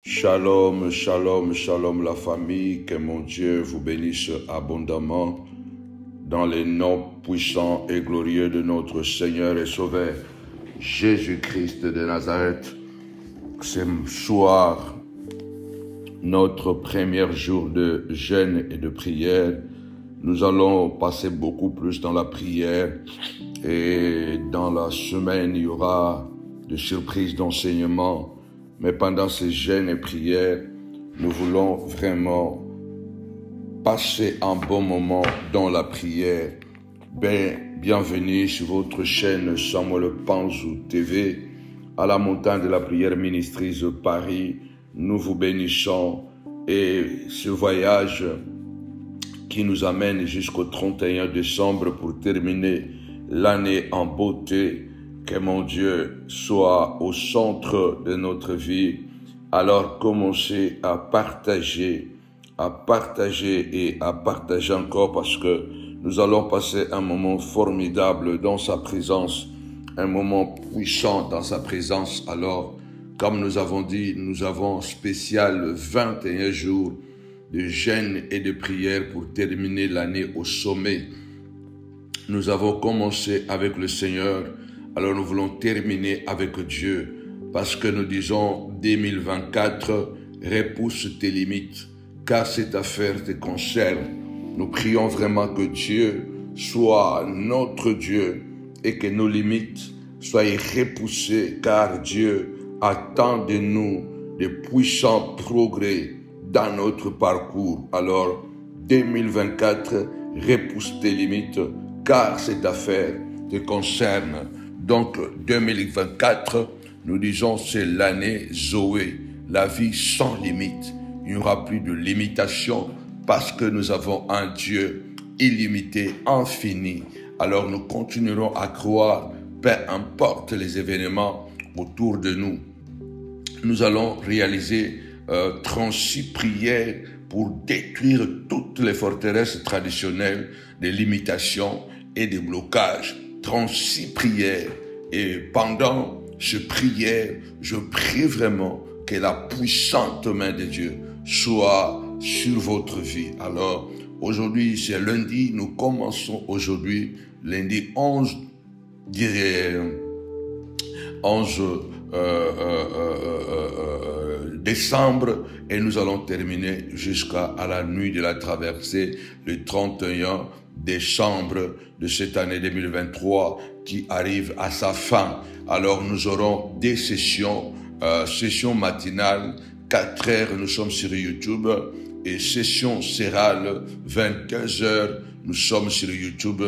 Shalom, shalom, shalom la famille, que mon Dieu vous bénisse abondamment dans les noms puissants et glorieux de notre Seigneur et Sauveur Jésus-Christ de Nazareth. Ce soir, notre premier jour de jeûne et de prière, nous allons passer beaucoup plus dans la prière et dans la semaine, il y aura des surprises d'enseignement. Mais pendant ces jeûnes et prières, nous voulons vraiment passer un bon moment dans la prière. Bienvenue sur votre chaîne Samuel Panzou TV, à la montagne de la prière ministries de Paris. Nous vous bénissons et ce voyage qui nous amène jusqu'au 31 décembre pour terminer l'année en beauté. Que mon Dieu soit au centre de notre vie. Alors commencez à partager et à partager encore, parce que nous allons passer un moment formidable dans sa présence, un moment puissant dans sa présence. Alors, comme nous avons dit, nous avons spécial 21 jours de jeûne et de prière pour terminer l'année au sommet. Nous avons commencé avec le Seigneur. Alors nous voulons terminer avec Dieu, parce que nous disons 2024, repousse tes limites, car cette affaire te concerne. Nous prions vraiment que Dieu soit notre Dieu et que nos limites soient repoussées, car Dieu attend de nous de puissants progrès dans notre parcours. Alors 2024, repousse tes limites, car cette affaire te concerne. Donc 2024, nous disons, c'est l'année Zoé, la vie sans limite. Il n'y aura plus de limitation parce que nous avons un Dieu illimité, infini. Alors nous continuerons à croire, peu importe les événements autour de nous. Nous allons réaliser 36 prières pour détruire toutes les forteresses traditionnelles des limitations et des blocages. 36 prières, et pendant ces prières, je prie vraiment que la puissante main de Dieu soit sur votre vie. Alors, aujourd'hui, c'est lundi, nous commençons aujourd'hui, lundi 11 décembre, et nous allons terminer jusqu'à la nuit de la traversée, le 31 décembre de cette année 2023 qui arrive à sa fin. Alors nous aurons des sessions, session matinale, 4 heures, nous sommes sur YouTube, et session sérale, 22 heures, nous sommes sur YouTube,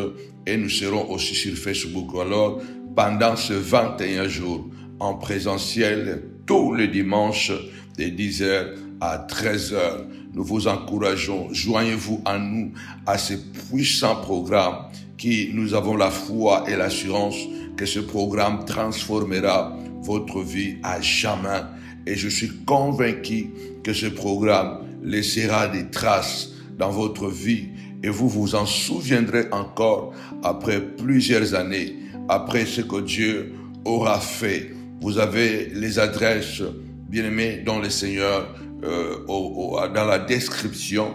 et nous serons aussi sur Facebook. Alors, pendant ces 21 jours, en présentiel, tous les dimanches, de 10 heures à 13 heures, nous vous encourageons, joignez-vous à nous, à ce puissant programme qui, nous avons la foi et l'assurance que ce programme transformera votre vie à jamais. Et je suis convaincu que ce programme laissera des traces dans votre vie et vous vous en souviendrez encore après plusieurs années, après ce que Dieu aura fait. Vous avez les adresses, bien-aimés dans le Seigneur, dans la description.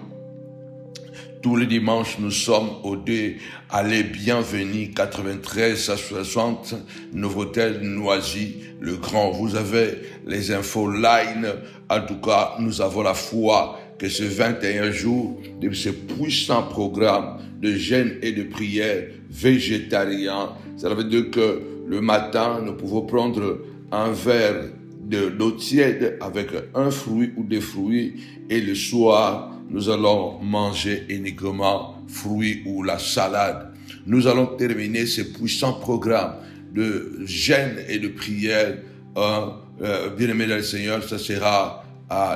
Tous les dimanches, nous sommes au 2 Allée Bienvenue, 93 à 60, Novotel, Noisy, Le Grand. Vous avez les infos line. En tout cas, nous avons la foi que ces 21 jours de ce puissant programme de jeûne et de prière végétarien, ça veut dire que le matin, nous pouvons prendre un verre d'eau tiède avec un fruit ou des fruits, et le soir, nous allons manger uniquement fruits ou la salade. Nous allons terminer ce puissant programme de jeûne et de prière. Bien-aimé dans le Seigneur, ça sera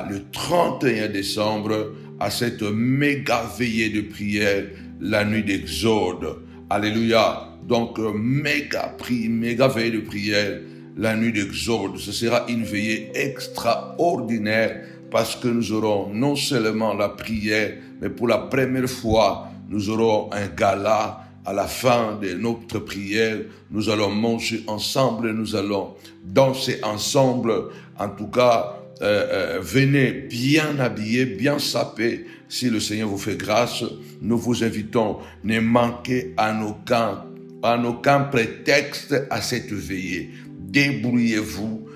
le 31 décembre, à cette méga veillée de prière, la nuit d'Exode. Alléluia. Donc, méga veillée de prière, la nuit d'Exode. Ce sera une veillée extraordinaire, parce que nous aurons non seulement la prière, mais pour la première fois, nous aurons un gala à la fin de notre prière. Nous allons manger ensemble, nous allons danser ensemble. En tout cas, venez bien habillés, bien sapés. Si le Seigneur vous fait grâce, nous vous invitons, ne manquez en aucun prétexte à cette veillée. Débrouillez-vous,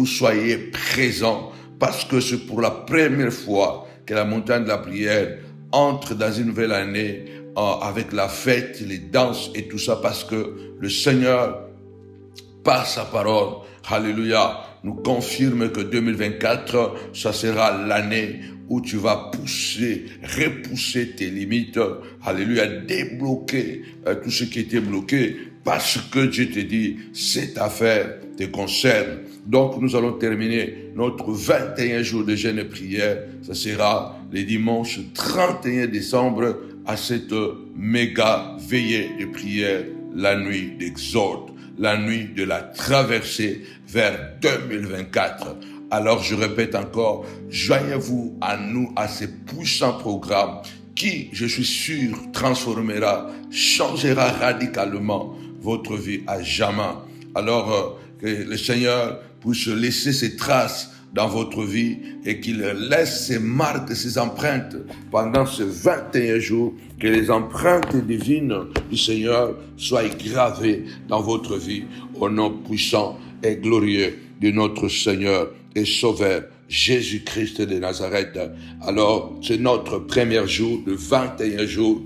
soyez présents, parce que c'est pour la première fois que la montagne de la prière entre dans une nouvelle année avec la fête, les danses et tout ça, parce que le Seigneur, par sa parole, alléluia, nous confirme que 2024, ça sera l'année où tu vas repousser tes limites, alléluia, débloquer tout ce qui était bloqué, parce que Dieu te dit, cette affaire te concerne. Donc nous allons terminer notre 21 jours de jeûne et prière. Ça sera les dimanches 31 décembre à cette méga veillée de prière, la nuit d'Exode, la nuit de la traversée vers 2024. Alors je répète encore, joignez-vous à nous, à ces puissants programmes qui, je suis sûr, changera radicalement votre vie à jamais. Alors que le Seigneur puisse laisser ses traces dans votre vie et qu'il laisse ses marques, ses empreintes pendant ces 21 jours, que les empreintes divines du Seigneur soient gravées dans votre vie au nom puissant et glorieux de notre Seigneur et Sauveur Jésus-Christ de Nazareth. Alors, c'est notre premier jour de 21 jours.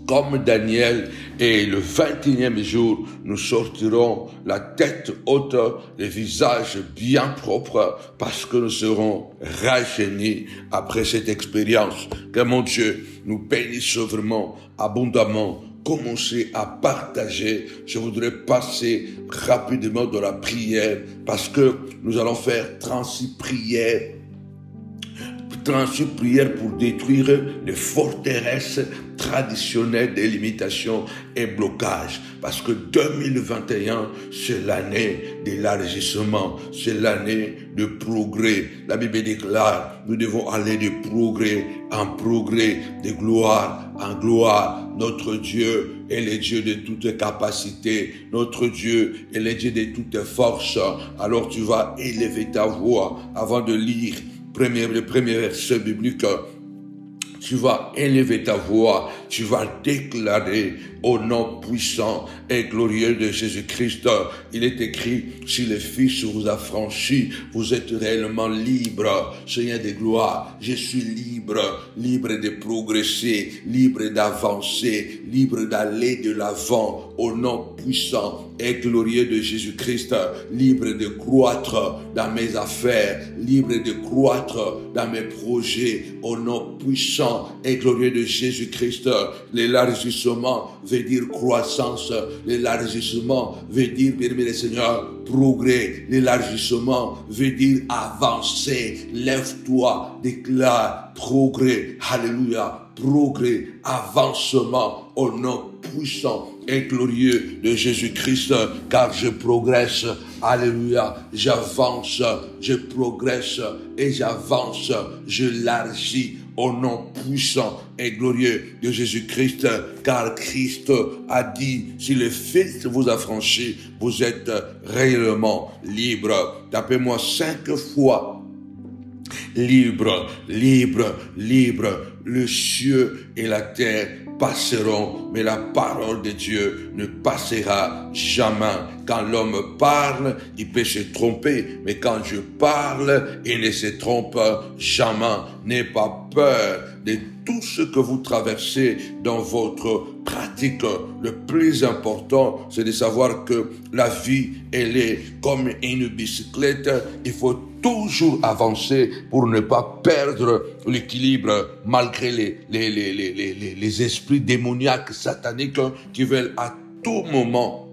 Comme Daniel, et le 21e jour, nous sortirons la tête haute, le visage bien propre, parce que nous serons rajeunis après cette expérience. Que mon Dieu nous bénisse vraiment abondamment. Commencer à partager. Je voudrais passer rapidement dans la prière, parce que nous allons faire 36 prières pour détruire les forteresses traditionnelles des limitations et blocages. Parce que 2021, c'est l'année d'élargissement, c'est l'année de progrès. La Bible déclare, nous devons aller de progrès en progrès, de gloire en gloire. Notre Dieu est le Dieu de toute capacité. Notre Dieu est le Dieu de toute force. Alors tu vas élever ta voix avant de lire le premier verset biblique. Tu vas élever ta voix, tu vas déclarer au nom puissant et glorieux de Jésus-Christ. Il est écrit, si le Fils vous a franchi, vous êtes réellement libre. Seigneur de gloire, je suis libre, libre de progresser, libre d'avancer, libre d'aller de l'avant au nom puissant et glorieux de Jésus-Christ, libre de croître dans mes affaires, libre de croître dans mes projets au nom puissant et glorieux de Jésus-Christ. L'élargissement veut dire croissance, l'élargissement veut dire, bien-aimé Seigneur, progrès, l'élargissement veut dire avancer. Lève-toi, déclare progrès, alléluia, progrès, avancement au nom puissant et glorieux de Jésus-Christ, car je progresse, alléluia, j'avance, je progresse et j'avance, je l'élargis au nom puissant et glorieux de Jésus-Christ, car Christ a dit, si le Fils vous a franchi, vous êtes réellement libre. Tapez-moi 5 fois. Libre, libre, libre, le ciel et la terre passeront, mais la parole de Dieu ne passera jamais. Quand l'homme parle, il peut se tromper, mais quand je parle, il ne se trompe jamais. N'ayez pas peur de tout ce que vous traversez dans votre pratique. Le plus important, c'est de savoir que la vie, elle est comme une bicyclette. Il faut toujours avancer pour ne pas perdre l'équilibre malgré les esprits démoniaques, sataniques qui veulent à tout moment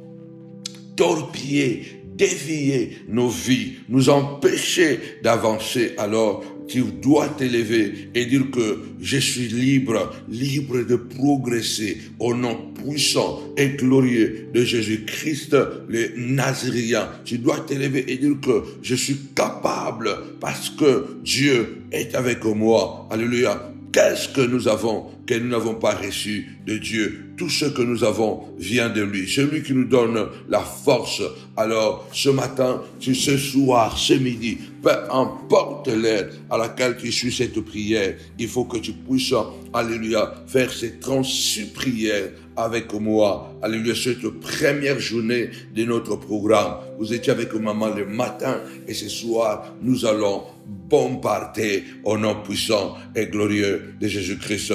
torpiller, dévier nos vies, nous empêcher d'avancer. Alors, tu dois t'élever et dire que je suis libre, libre de progresser au nom puissant et glorieux de Jésus-Christ, le Nazaréen. Tu dois t'élever et dire que je suis capable parce que Dieu est avec moi. Alléluia. Qu'est-ce que nous avons que nous n'avons pas reçu de Dieu? Tout ce que nous avons vient de lui. C'est lui qui nous donne la force. Alors, ce matin, ce soir, ce midi, peu importe l'heure à laquelle tu suis cette prière, il faut que tu puisses, alléluia, faire ces 36 prières avec moi. Alléluia, cette première journée de notre programme. Vous étiez avec maman le matin et ce soir, nous allons bombarder au nom puissant et glorieux de Jésus-Christ.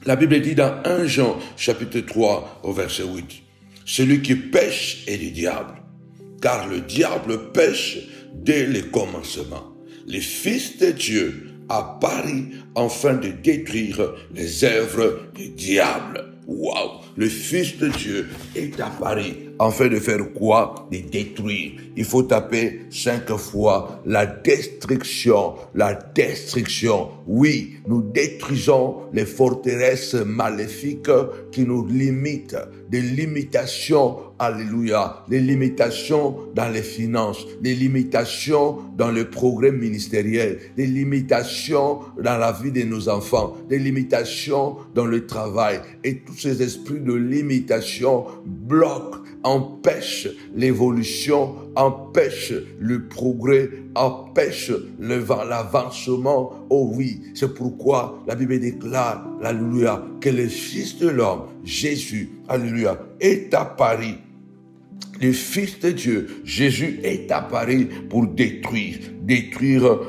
La Bible dit dans 1 Jean chapitre 3 au verset 8, « Celui qui pêche est du diable, car le diable pêche dès le commencement. Le Fils de Dieu apparut afin de détruire les œuvres du diable. » Waouh! Le Fils de Dieu est apparu afin de faire quoi? De détruire. Il faut taper 5 fois la destruction, la destruction. Oui, nous détruisons les forteresses maléfiques qui nous limitent, des limitations, alléluia, des limitations dans les finances, des limitations dans le progrès ministériel, des limitations dans la vie de nos enfants, des limitations dans le travail. Et tous ces esprits de limitation bloquent, empêchent l'évolution, empêchent le progrès, empêchent l'avancement. Oh oui, c'est pourquoi la Bible déclare, alléluia, que le Fils de l'homme, Jésus, alléluia, est apparu. Le Fils de Dieu, Jésus, est apparu pour détruire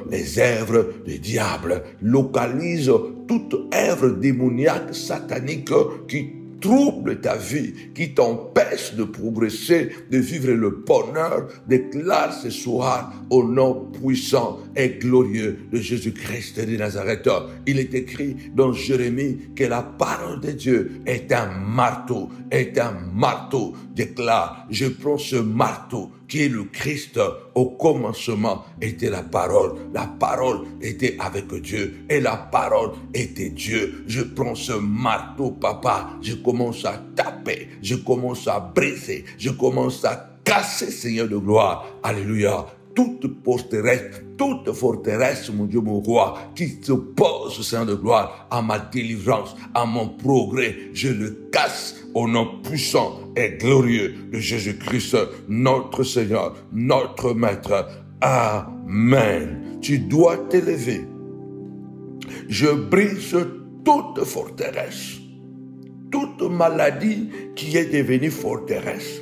les œuvres du diable. Localise toute œuvre démoniaque, satanique qui trouble ta vie, qui t'empêche de progresser, de vivre le bonheur. Déclare ce soir au nom puissant et glorieux de Jésus-Christ de Nazareth. Il est écrit dans Jérémie que la parole de Dieu est un marteau, Déclare, je prends ce marteau qui est le Christ. Au commencement était la parole était avec Dieu et la parole était Dieu. Je prends ce marteau, papa, je commence à taper, je commence à briser, je commence à casser, Seigneur de gloire, alléluia. Toute forteresse, mon Dieu, mon roi, qui s'oppose, Seigneur de gloire, à ma délivrance, à mon progrès, je le casse au nom puissant et glorieux de Jésus-Christ, notre Seigneur, notre Maître. Amen. Tu dois t'élever. Je brise toute forteresse, toute maladie qui est devenue forteresse,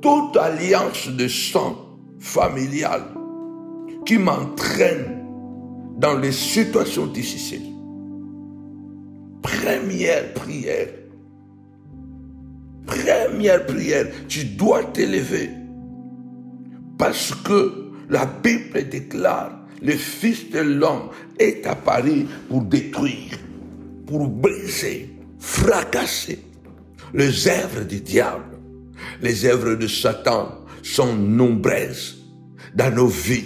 toute alliance de sang familiale qui m'entraîne dans les situations difficiles. Première prière, tu dois t'élever parce que la Bible déclare le Fils de l'homme est apparu pour détruire, pour briser, fracasser les œuvres du diable. Les œuvres de Satan sont nombreuses dans nos vies.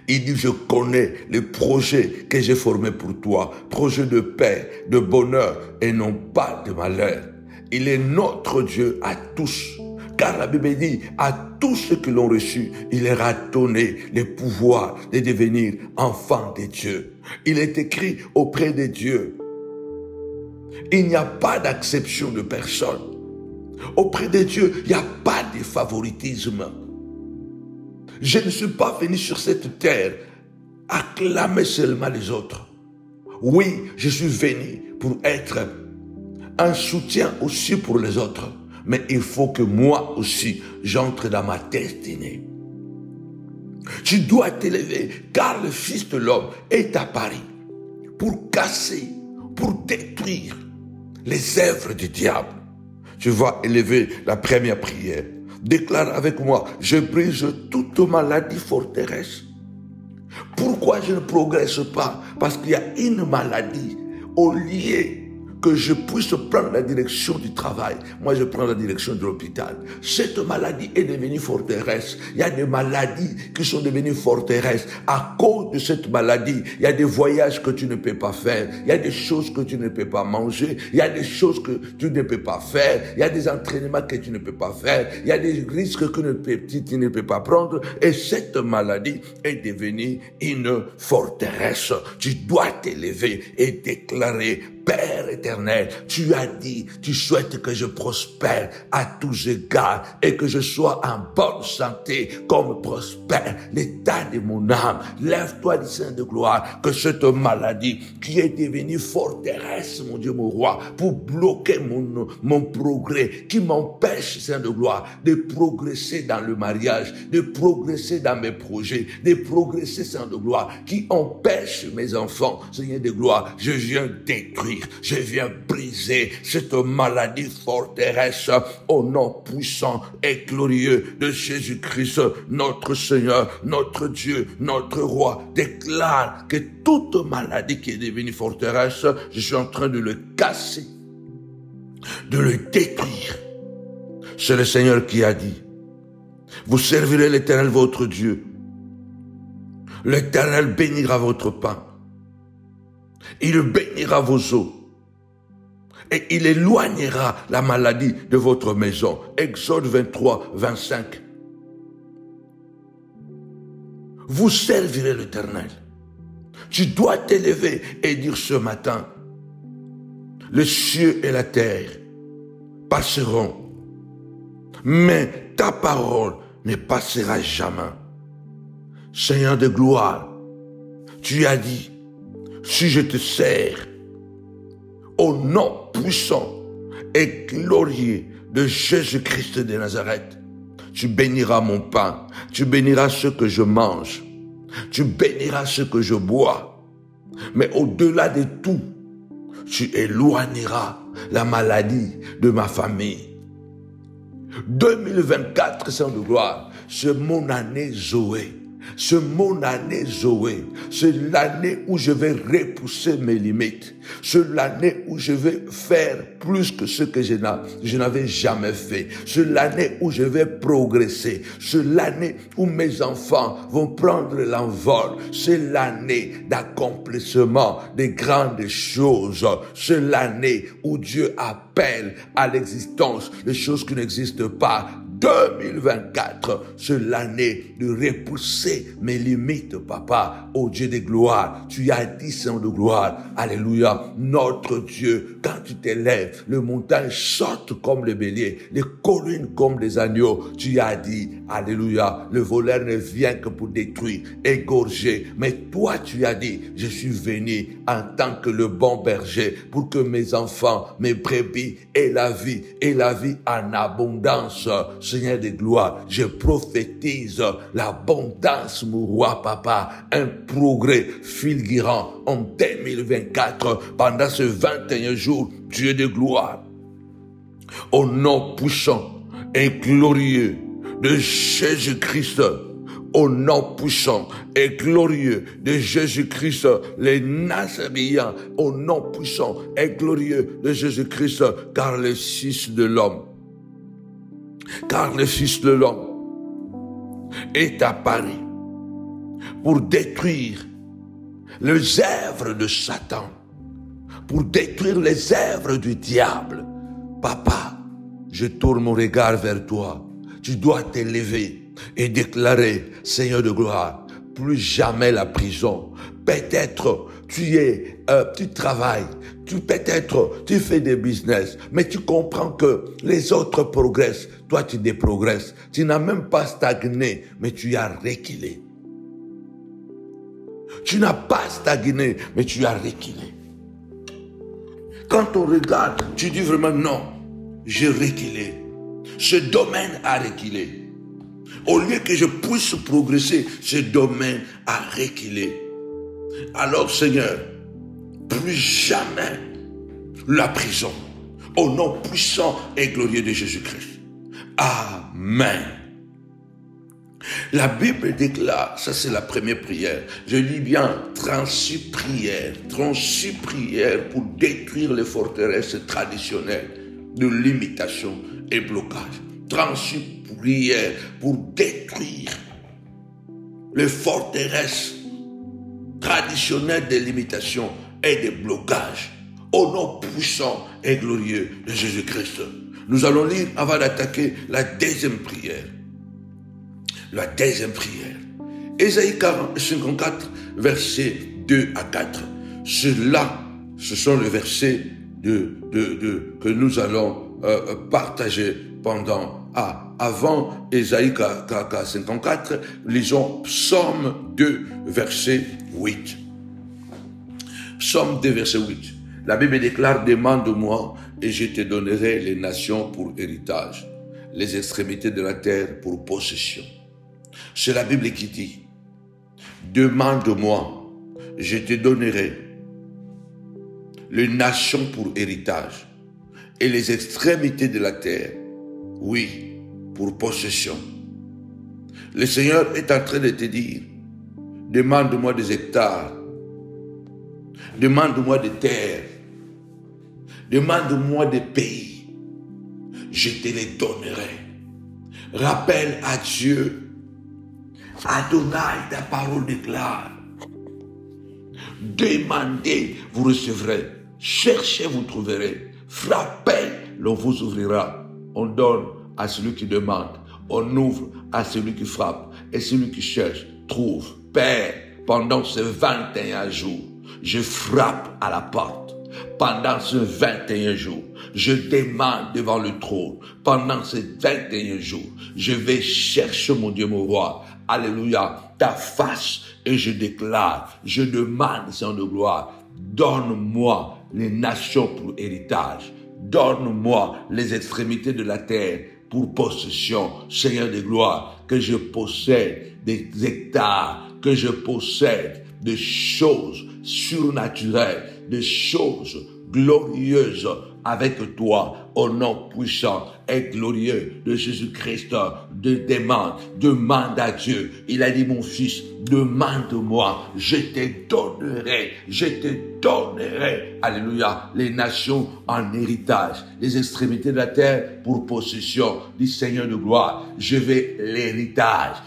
Il dit, je connais les projets que j'ai formés pour toi, projets de paix, de bonheur et non pas de malheur. Il est notre Dieu à tous, car la Bible dit, à tous ceux qui l'ont reçu, il leur a donné le pouvoir de devenir enfants de Dieu. Il est écrit auprès de Dieu, il n'y a pas d'acception de personne. Auprès de Dieu, il n'y a pas de favoritisme. Je ne suis pas venu sur cette terre acclamer seulement les autres. Oui, je suis venu pour être un soutien aussi pour les autres. Mais il faut que moi aussi, j'entre dans ma destinée. Tu dois t'élever, car le Fils de l'homme est apparu pour casser, pour détruire les œuvres du diable. Tu vas élever la première prière. Déclare avec moi, je brise toute maladie forteresse. Pourquoi je ne progresse pas? Parce qu'il y a une maladie au lieu que je puisse prendre la direction du travail. Moi, je prends la direction de l'hôpital. Cette maladie est devenue forteresse. Il y a des maladies qui sont devenues forteresses. À cause de cette maladie, il y a des voyages que tu ne peux pas faire. Il y a des choses que tu ne peux pas manger. Il y a des choses que tu ne peux pas faire. Il y a des entraînements que tu ne peux pas faire. Il y a des risques que tu ne peux pas prendre. Et cette maladie est devenue une forteresse. Tu dois t'élever et déclarer: Père éternel, tu as dit, tu souhaites que je prospère à tous égards et que je sois en bonne santé comme prospère l'état de mon âme. Lève-toi du sein de gloire, que cette maladie qui est devenue forteresse, mon Dieu, mon roi, pour bloquer mon progrès, qui m'empêche, Saint de gloire, de progresser dans le mariage, de progresser dans mes projets, de progresser, Saint de gloire, qui empêche mes enfants, Seigneur de gloire, je viens détruire. Je viens briser cette maladie forteresse au nom puissant et glorieux de Jésus-Christ, notre Seigneur, notre Dieu, notre Roi. Déclare que toute maladie qui est devenue forteresse, je suis en train de le casser, de le détruire. C'est le Seigneur qui a dit: vous servirez l'Éternel votre Dieu. L'Éternel bénira votre pain. Il bénira vos eaux et il éloignera la maladie de votre maison. Exode 23, 25. Vous servirez l'Éternel. Tu dois t'élever et dire ce matin: les cieux et la terre passeront, mais ta parole ne passera jamais. Seigneur de gloire, tu as dit: si je te sers, au nom puissant et glorieux de Jésus-Christ de Nazareth, tu béniras mon pain, tu béniras ce que je mange, tu béniras ce que je bois. Mais au-delà de tout, tu éloigneras la maladie de ma famille. 2024, Saint de gloire, c'est mon année Zoé. C'est mon année Zoé. C'est l'année où je vais repousser mes limites. C'est l'année où je vais faire plus que ce que je n'avais jamais fait. C'est l'année où je vais progresser. C'est l'année où mes enfants vont prendre l'envol. C'est l'année d'accomplissement des grandes choses. C'est l'année où Dieu appelle à l'existence des choses qui n'existent pas. 2024, c'est l'année de repousser mes limites, papa. Ô Dieu de gloire, tu as dit, Saint de gloire, alléluia, notre Dieu, quand tu t'élèves, les montagnes sortent comme les béliers, les collines comme des agneaux. Tu as dit, alléluia, le voleur ne vient que pour détruire, égorger. Mais toi, tu as dit, je suis venu en tant que le bon berger pour que mes enfants, mes brebis aient la vie en abondance. Seigneur de gloire, je prophétise l'abondance, mon roi papa, un progrès fulgurant en 2024, pendant ce 21 jours, Dieu de gloire, au nom puissant et glorieux de Jésus-Christ, au nom puissant et glorieux de Jésus-Christ, les Nazaréens, au nom puissant et glorieux de Jésus-Christ, car le Fils de l'homme, est apparu pour détruire les œuvres de Satan, pour détruire les œuvres du diable. Papa, je tourne mon regard vers toi. Tu dois t'élever et déclarer, Seigneur de gloire, plus jamais la prison. Peut-être tu travailles, peut-être tu fais des business, mais tu comprends que les autres progressent, toi tu déprogresses. Tu n'as même pas stagné, mais tu as reculé. Tu n'as pas stagné, mais tu as reculé. Quand on regarde, tu dis vraiment non, j'ai reculé. Ce domaine a reculé. Au lieu que je puisse progresser, ce domaine a reculé. Alors Seigneur, plus jamais la prison, au nom puissant et glorieux de Jésus-Christ. Amen. La Bible déclare, ça c'est la première prière, je dis bien 36 prières pour détruire les forteresses traditionnelles de limitation et blocage. 36 prières pour détruire les forteresses traditionnelles de limitation et de blocage. Au nom puissant et glorieux de Jésus-Christ. Nous allons lire avant d'attaquer la deuxième prière. La deuxième prière. Ésaïe 54, versets 2 à 4. Ceux-là, ce sont les versets que nous allons partager avant Ésaïe 54, lisons Psaume 2, verset 8. Psaume 2, verset 8. La Bible déclare, demande-moi et je te donnerai les nations pour héritage, les extrémités de la terre pour possession. C'est la Bible qui dit, demande-moi, je te donnerai les nations pour héritage et les extrémités de la terre, oui, pour possession. Le Seigneur est en train de te dire, demande-moi des hectares, demande-moi des terres, demande-moi des pays, je te les donnerai. Rappelle à Dieu, Adonai, ta parole déclare, demandez, vous recevrez, cherchez, vous trouverez, frappez, l'on vous ouvrira. On donne à celui qui demande, on ouvre à celui qui frappe, et celui qui cherche, trouve. Père, pendant ces 21 jours, je frappe à la porte. Pendant ces 21 jours, je demande devant le trône. Pendant ces 21 jours, je vais chercher mon Dieu, mon roi. Alléluia, ta face, et je déclare, je demande, Seigneur de gloire, donne-moi les nations pour héritage. Donne-moi les extrémités de la terre pour possession, Seigneur de gloire, que je possède des hectares, que je possède des choses surnaturelles, des choses glorieuses avec toi, au nom puissant et glorieux de Jésus-Christ. Demande à Dieu. Il a dit, mon fils, demande-moi, je te donnerai, alléluia, les nations en héritage, les extrémités de la terre pour possession, dit Seigneur de gloire. Je vais l'héritage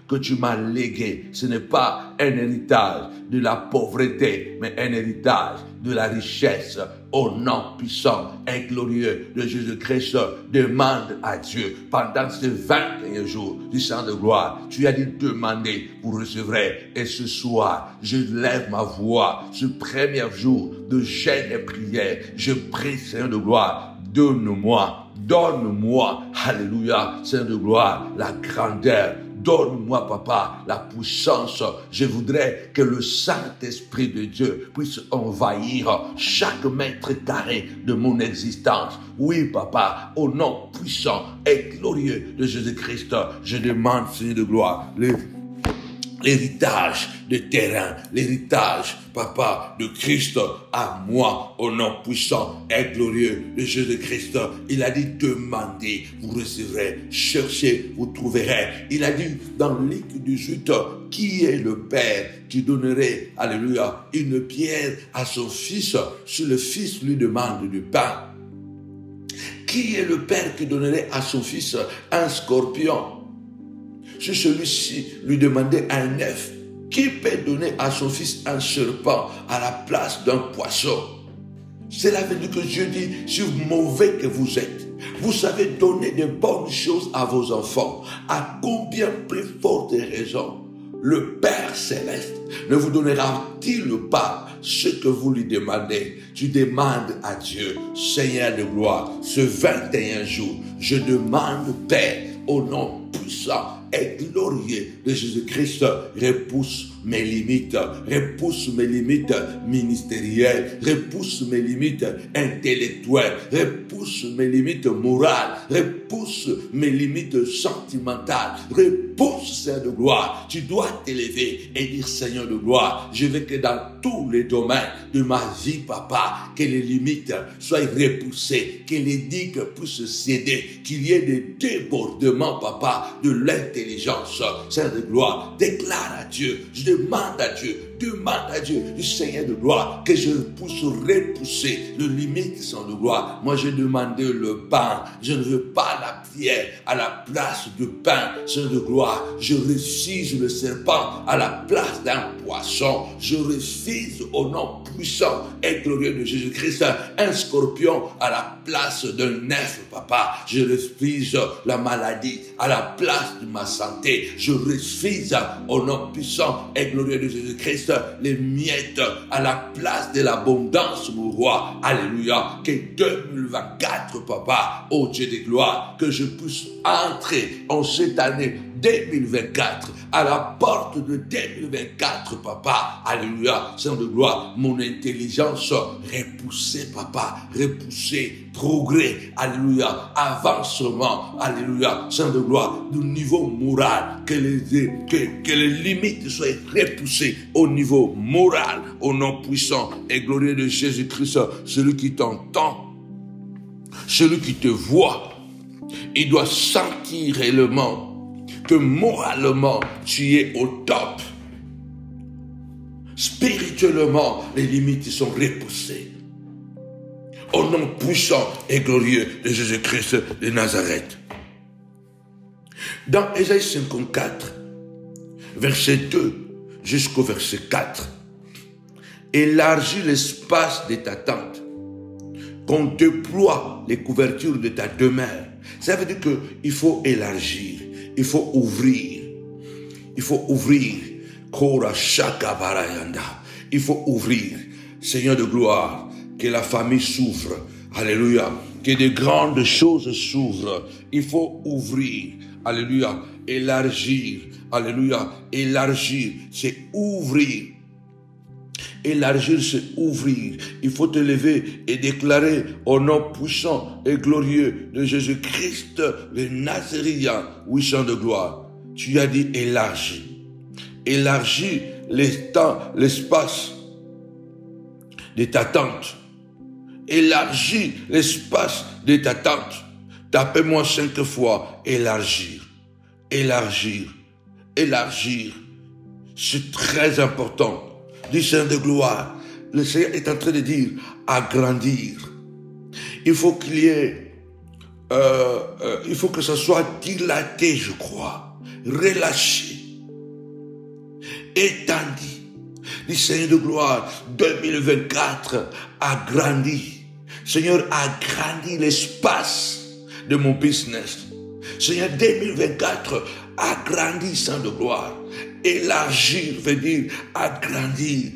que tu m'as légué, ce n'est pas un héritage de la pauvreté, mais un héritage de la richesse. Au nom puissant et glorieux de Jésus-Christ, demande à Dieu pendant ces 21 jours du Saint de gloire. Tu as dit demander, vous recevrez. Et ce soir, je lève ma voix. Ce premier jour de jeûne et prière, je prie, Seigneur de gloire, donne-moi, alléluia, Seigneur de gloire, la grandeur. Donne-moi, papa, la puissance. Je voudrais que le Saint-Esprit de Dieu puisse envahir chaque mètre carré de mon existence. Oui, papa, au nom puissant et glorieux de Jésus-Christ, je demande, Seigneur de gloire, l'héritage de terrain, l'héritage, papa, de Christ à moi, au nom puissant et glorieux de Jésus-Christ. Il a dit, demandez, vous recevrez, cherchez, vous trouverez. Il a dit dans Luc 18, qui est le Père qui donnerait, alléluia, une pierre à son fils si le fils lui demande du pain? Qui est le Père qui donnerait à son fils un scorpion si celui-ci lui demandait un œuf? Qui peut donner à son fils un serpent à la place d'un poisson? Cela veut dire que Dieu dit, si mauvais que vous êtes, vous savez donner de bonnes choses à vos enfants, à combien plus forte raison le Père Céleste ne vous donnera-t-il pas ce que vous lui demandez? Tu demandes à Dieu, Seigneur de gloire, ce 21 jours, je demande, Père, au nom puissant et glorieux de Jésus-Christ, repousse mes limites ministérielles, repousse mes limites intellectuelles, repousse mes limites morales, repousse mes limites sentimentales, repousse, Seigneur de gloire. Tu dois t'élever et dire, Seigneur de gloire, je veux que dans tous les domaines de ma vie, papa, que les limites soient repoussées, que les digues puissent céder, qu'il y ait des débordements, papa, de l'intérieur l'intelligence. Seigneur de gloire, déclare à Dieu, je demande à Dieu, du Seigneur de gloire, que je puisse repousser le limite, Seigneur de gloire. Moi, j'ai demandé le pain. Je ne veux pas la pierre à la place du pain, Seigneur de gloire. Je refuse le serpent à la place d'un poisson. Je refuse au nom puissant et glorieux de Jésus-Christ un scorpion à la place d'un œuf, papa. Je refuse la maladie à la place de ma santé. Je refuse au nom puissant et glorieux de Jésus-Christ les miettes à la place de l'abondance, mon roi. Alléluia. Que 2024, papa, ô Dieu de gloire, que je puisse entrer en cette année 2024, à la porte de 2024, papa. Alléluia. Seigneur de gloire, mon intelligence repoussée, papa. Repoussée, progrès. Alléluia. Avancement. Alléluia. Seigneur de gloire, du niveau moral, que les limites soient repoussées au niveau moral, au nom puissant et glorieux de Jésus-Christ. Celui qui t'entend, celui qui te voit, il doit sentir réellement que moralement, tu es au top. Spirituellement, les limites sont repoussées. Au nom puissant et glorieux de Jésus-Christ de Nazareth. Dans Ésaïe 54, verset 2 jusqu'au verset 4, élargis l'espace de ta tente, qu'on déploie les couvertures de ta demeure. Ça veut dire qu'il faut élargir. Il faut ouvrir. Il faut ouvrir. Il faut ouvrir. Seigneur de gloire, que la famille s'ouvre. Alléluia. Que de grandes choses s'ouvrent. Il faut ouvrir. Alléluia. Élargir. Alléluia. Élargir, c'est ouvrir. Élargir, c'est ouvrir. Il faut te lever et déclarer au nom puissant et glorieux de Jésus-Christ, le Nazaréen, oui, chant de gloire. Tu as dit élargis. Élargis l'espace de ta tente. Élargis l'espace de ta tente. Tapez-moi 5 fois, élargir. Élargir. Élargir. C'est très important. Du Seigneur de gloire, le Seigneur est en train de dire agrandir. Il faut qu'il y ait, il faut que ça soit dilaté, je crois, relâché, étendu. Du Seigneur de gloire, 2024, agrandit. Seigneur, agrandis l'espace de mon business. Seigneur, 2024, agrandis, Seigneur de gloire. Élargir veut dire agrandir.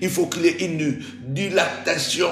Il faut qu'il y ait une dilatation.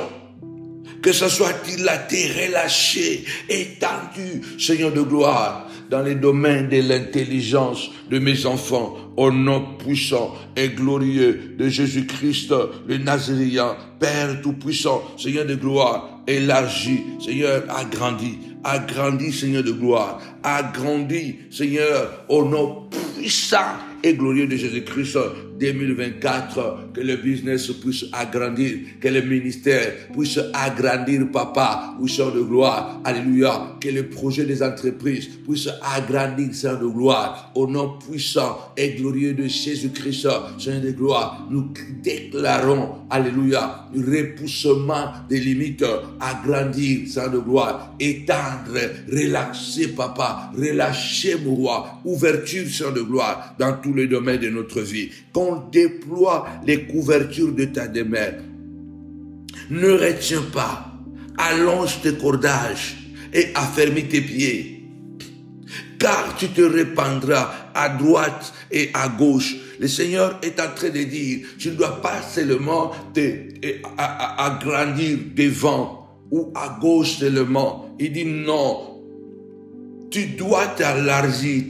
Que ce soit dilaté, relâché, étendu, Seigneur de gloire, dans les domaines de l'intelligence de mes enfants, au nom puissant et glorieux de Jésus-Christ, le Nazaréen, Père tout-puissant, Seigneur de gloire, élargis, Seigneur, agrandis. Agrandis, Seigneur de gloire. Agrandis, Seigneur, au nom puissant et glorieux de Jésus-Christ, 2024, que le business puisse agrandir, que le ministère puisse agrandir, papa, puissant de gloire, alléluia, que le projet des entreprises puisse agrandir, Seigneur de gloire, au nom puissant et glorieux de Jésus-Christ, Seigneur de gloire, nous déclarons, alléluia, le repoussement des limites, agrandir, Seigneur de gloire, étendre, relaxer, papa, relâcher, mon roi, ouverture, Seigneur de gloire, dans tous les domaines de notre vie, qu'on déploie les couvertures de ta demeure. Ne retiens pas, allonge tes cordages et affermis tes pieds, car tu te répandras à droite et à gauche. Le Seigneur est en train de dire, tu ne dois pas seulement agrandir devant ou à gauche seulement. Il dit non. Tu dois t'élargir,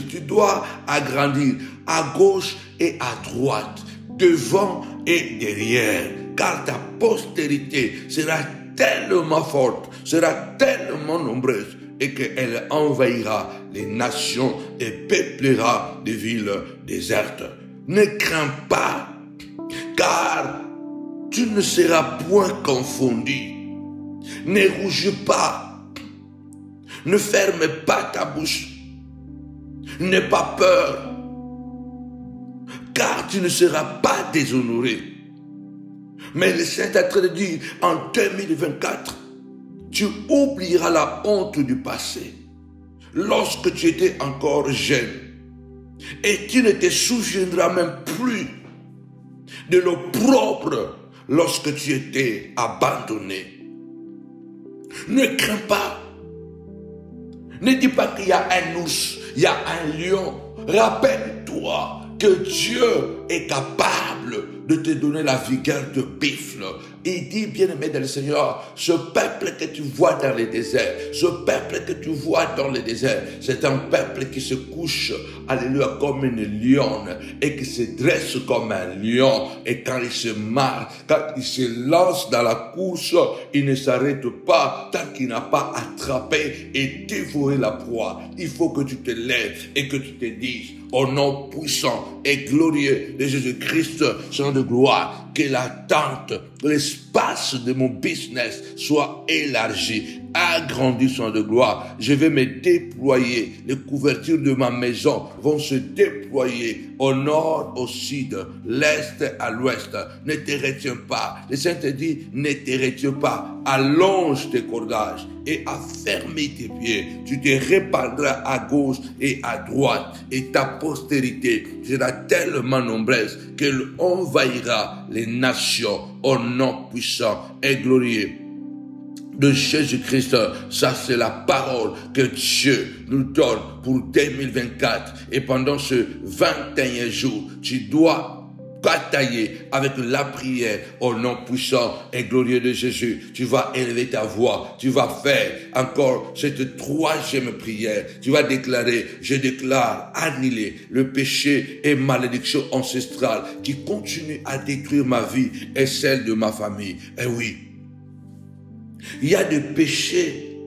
tu dois agrandir à gauche et à droite, devant et derrière, car ta postérité sera tellement forte, sera tellement nombreuse, et qu'elle envahira les nations et peuplera des villes désertes. Ne crains pas, car tu ne seras point confondu. Ne rougis pas. Ne ferme pas ta bouche. N'aie pas peur, car tu ne seras pas déshonoré. Mais le Seigneur est en train de dire, en 2024, tu oublieras la honte du passé, lorsque tu étais encore jeune, et tu ne te souviendras même plus de l'opprobre lorsque tu étais abandonné. Ne crains pas. Ne dis pas qu'il y a un ours, il y a un lion. Rappelle-toi que Dieu est capable de te donner la vigueur de buffle. Il dit, bien-aimé dans le Seigneur, ce peuple que tu vois dans les déserts, ce peuple que tu vois dans les déserts, c'est un peuple qui se couche, alléluia, comme une lionne et qui se dresse comme un lion. Et quand il se marre, quand il se lance dans la course, il ne s'arrête pas tant qu'il n'a pas attrapé et dévoré la proie. Il faut que tu te lèves et que tu te dises, au nom puissant et glorieux de Jésus-Christ, Seigneur de gloire, que l'attente, l'espace de mon business soit élargi, agrandi, Seigneur de gloire. Je vais me déployer. Les couvertures de ma maison vont se déployer au nord, au sud, l'est, à l'ouest. Ne te retiens pas. Le Seigneur te dit, ne te retiens pas. Allonge tes cordages et afferme tes pieds. Tu te répandras à gauche et à droite. Et ta postérité sera tellement nombreuse qu'elle envahira les nations au nom puissant et glorieux de Jésus-Christ. Ça, c'est la parole que Dieu nous donne pour 2024. Et pendant ce 21 jours, tu dois batailler avec la prière au nom puissant et glorieux de Jésus. Tu vas élever ta voix. Tu vas faire encore cette troisième prière. Tu vas déclarer, je déclare annuler le péché et malédiction ancestrale qui continue à détruire ma vie et celle de ma famille. Et oui, il y a des péchés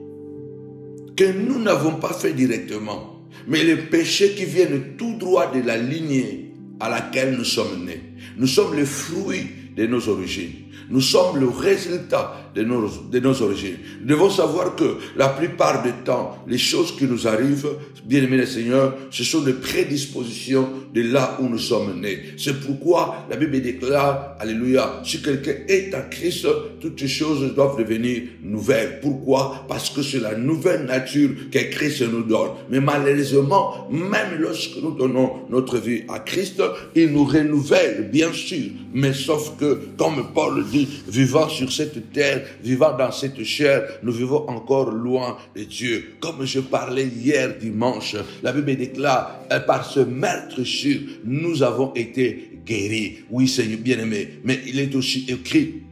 que nous n'avons pas fait directement, mais les péchés qui viennent tout droit de la lignée à laquelle nous sommes nés. Nous sommes le fruit de nos origines. Nous sommes le résultat de nos origines. Nous devons savoir que la plupart du temps, les choses qui nous arrivent, bien-aimés les Seigneurs, ce sont des prédispositions de là où nous sommes nés. C'est pourquoi la Bible déclare, alléluia, si quelqu'un est en Christ, toutes ces choses doivent devenir nouvelles. Pourquoi? Parce que c'est la nouvelle nature que Christ nous donne. Mais malheureusement, même lorsque nous donnons notre vie à Christ, il nous renouvelle, bien sûr. Mais sauf que, comme Paul le dit, vivant sur cette terre, vivant dans cette chair, nous vivons encore loin de Dieu. Comme je parlais hier dimanche, la Bible déclare, par ce meurtrissure, nous avons été guéris. Oui, Seigneur bien-aimé, mais il est aussi écrit,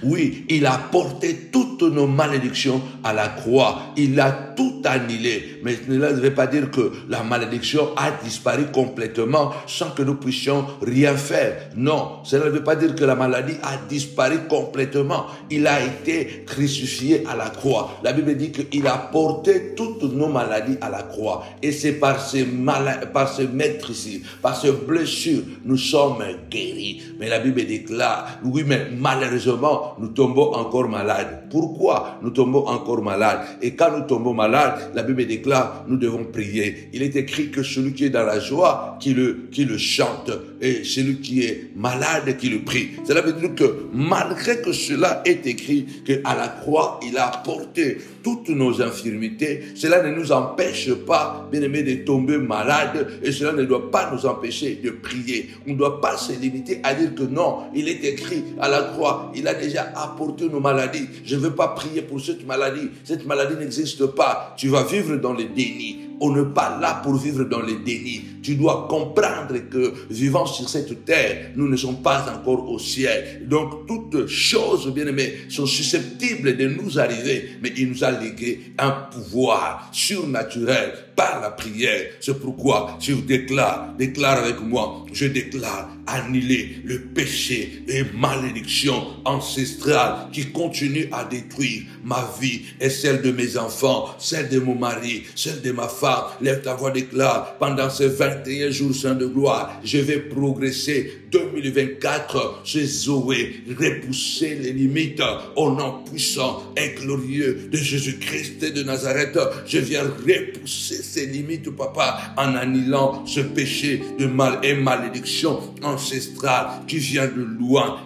oui, il a porté toutes nos malédictions à la croix. Il a tout annulé. Mais cela ne veut pas dire que la malédiction a disparu complètement sans que nous puissions rien faire. Non, cela ne veut pas dire que la maladie a disparu complètement. Il a été crucifié à la croix. La Bible dit qu'il a porté toutes nos maladies à la croix. Et c'est par ces maîtrises, par ces blessures, nous sommes guéris. Mais la Bible déclare, oui, mais malheureusement, nous tombons encore malades. Pourquoi nous tombons encore malades? Et quand nous tombons malades, la Bible déclare, nous devons prier. Il est écrit que celui qui est dans la joie, qui le chante, et celui qui est malade, qui le prie. Cela veut dire que malgré que cela est écrit, qu'à la croix, il a porté toutes nos infirmités, cela ne nous empêche pas, bien aimé, de tomber malade, et cela ne doit pas nous empêcher de prier. On ne doit pas se limiter à dire que non, il est écrit à la croix, il a déjà apporté nos maladies. Je ne veux pas prier pour cette maladie. Cette maladie n'existe pas. Tu vas vivre dans le déni. On n'est pas là pour vivre dans le déni. Tu dois comprendre que vivant sur cette terre, nous ne sommes pas encore au ciel. Donc toutes choses, bien aimées, sont susceptibles de nous arriver, mais il nous a légué un pouvoir surnaturel par la prière. C'est pourquoi je vous déclare avec moi, je déclare annuler le péché et malédiction ancestrale qui continue à détruire ma vie et celle de mes enfants, celle de mon mari, celle de ma femme, femme, lève ta voix, déclare, pendant ces 21 jours saints de gloire, je vais progresser. 2024, c'est Zoé, repousser les limites au nom puissant et glorieux de Jésus-Christ de Nazareth. Je viens repousser ces limites, papa, en annihilant ce péché de mal et malédiction ancestrale qui vient de loin,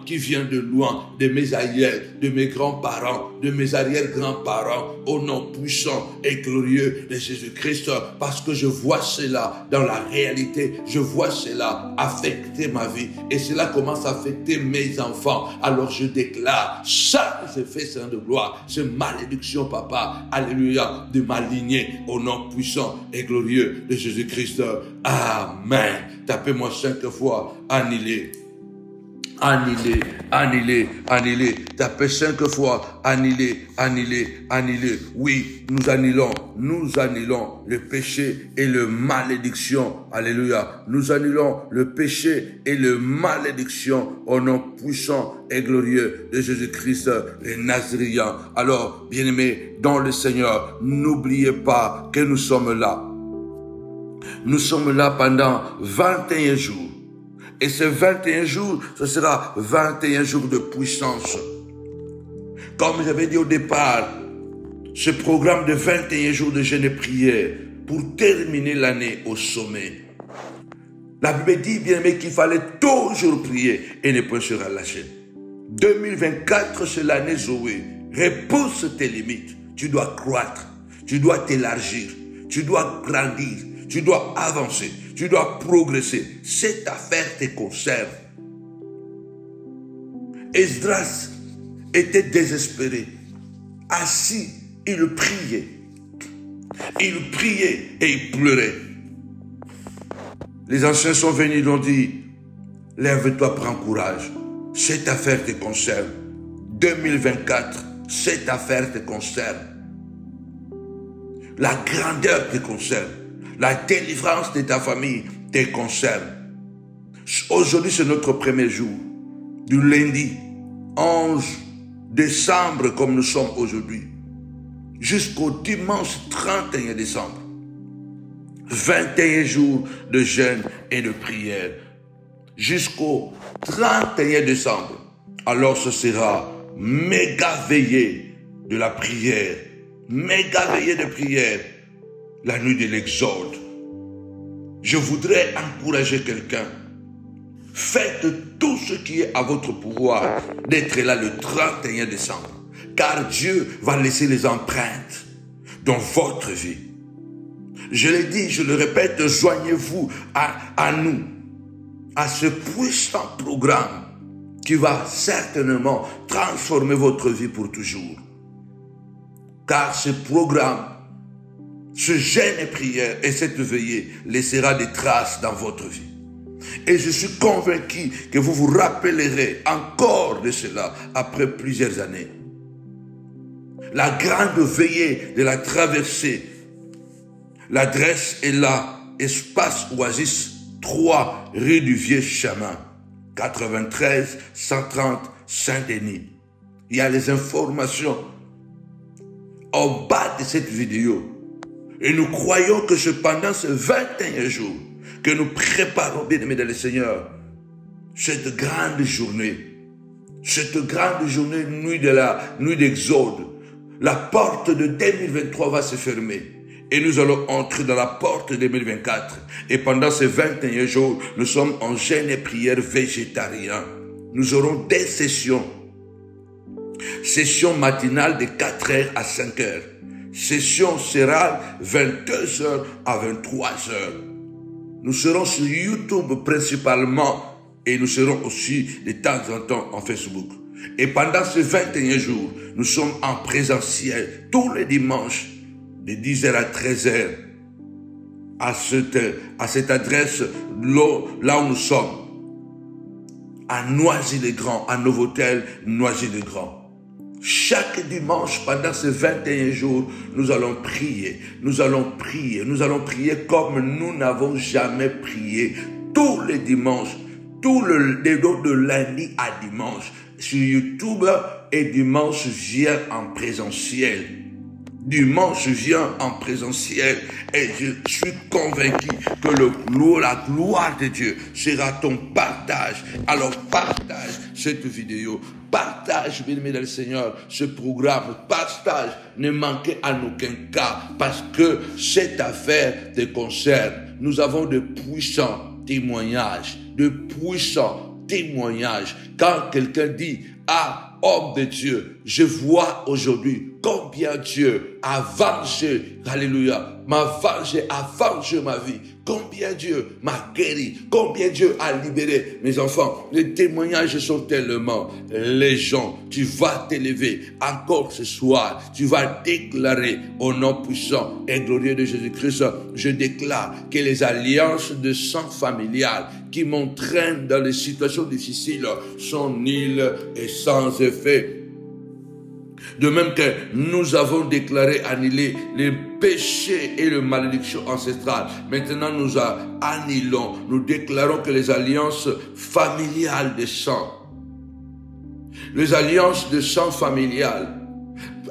de mes aïeux, de mes grands-parents, de mes arrière-grands-parents, au nom puissant et glorieux de Jésus-Christ, parce que je vois cela dans la réalité, je vois cela affecter ma vie, et cela commence à affecter mes enfants. Alors je déclare, chaque effet saint de gloire, ce malédiction, papa, alléluia, de ma lignée, au nom puissant et glorieux de Jésus-Christ. Amen. Tapez-moi 5 fois, annihilé. Annihilé, annihilé, annihilé. Tapez 5 fois, annihilé, annihilé, annihilé. Oui, nous annihilons le péché et le malédiction. Alléluia. Nous annihilons le péché et le malédiction au nom puissant et glorieux de Jésus-Christ, les Nazaréens. Alors, bien-aimés, dans le Seigneur, n'oubliez pas que nous sommes là. Nous sommes là pendant 21 jours. Et ces 21 jours, ce sera 21 jours de puissance. Comme j'avais dit au départ, ce programme de 21 jours de jeûne et prière pour terminer l'année au sommet. La Bible dit, bien aimé, qu'il fallait toujours prier et ne point se relâcher. 2024, c'est l'année Zoé. Repousse tes limites. Tu dois croître. Tu dois t'élargir. Tu dois grandir. Tu dois avancer. Tu dois progresser. Cette affaire te concerne. Esdras était désespéré. Assis, il priait. Il priait et il pleurait. Les anciens sont venus, ils ont dit, lève-toi, prends courage. Cette affaire te concerne. 2024, cette affaire te concerne. La grandeur te concerne. La délivrance de ta famille te concerne. Aujourd'hui, c'est notre premier jour. Du lundi 11 décembre, comme nous sommes aujourd'hui, jusqu'au dimanche 31 décembre. 21 jours de jeûne et de prière. Jusqu'au 31 décembre. Alors ce sera méga veillée de la prière. Méga veillée de prière. La nuit de l'Exode. Je voudrais encourager quelqu'un. Faites tout ce qui est à votre pouvoir d'être là le 31 décembre. Car Dieu va laisser les empreintes dans votre vie. Je l'ai dit, je le répète, joignez-vous à nous, à ce puissant programme qui va certainement transformer votre vie pour toujours. Car ce programme, ce jeûne et prière et cette veillée laissera des traces dans votre vie. Et je suis convaincu que vous vous rappellerez encore de cela après plusieurs années. La grande veillée de la traversée. L'adresse est là, espace Oasis 3, rue du Vieux Chemin, 93 130 Saint-Denis. Il y a les informations en bas de cette vidéo. Et nous croyons que pendant ces 21 jours que nous préparons, bien-aimés dans le Seigneur, cette grande journée, nuit d'Exode, la porte de 2023 va se fermer. Et nous allons entrer dans la porte 2024. Et pendant ces 21 jours, nous sommes en jeûne et prière végétarien. Nous aurons des sessions. Session matinale de 4h à 5h. Session sera 22h à 23h. Nous serons sur YouTube principalement et nous serons aussi de temps en temps en Facebook. Et pendant ces 21 jours, nous sommes en présentiel tous les dimanches de 10h à 13h à cette adresse là où nous sommes, à Noisy-le-Grand, à Novotel Noisy-le-Grand. Chaque dimanche, pendant ces 21 jours, nous allons prier. Nous allons prier. Nous allons prier comme nous n'avons jamais prié. Tous les dimanches, de lundi à dimanche. Sur YouTube et dimanche, viens en présentiel. Dimanche, je viens en présentiel et je suis convaincu que la gloire de Dieu sera ton partage. Alors partage cette vidéo, partage, bien-aimé dans le Seigneur, ce programme, partage, ne manquez en aucun cas parce que cette affaire te concerne. Nous avons de puissants témoignages, Quand quelqu'un dit, ah, homme de Dieu, je vois aujourd'hui combien Dieu a vengé, alléluia, a vengé ma vie, combien Dieu m'a guéri, combien Dieu a libéré mes enfants. Les témoignages sont tellement légion. Tu vas t'élever encore ce soir, tu vas déclarer au nom puissant et glorieux de Jésus-Christ, je déclare que les alliances de sang familial qui m'entraînent dans les situations difficiles sont nulles et sans effet. De même que nous avons déclaré annuler les péchés et les malédictions ancestrales. Maintenant, nous annulons, nous déclarons que les alliances familiales de sang, les alliances de sang familiales,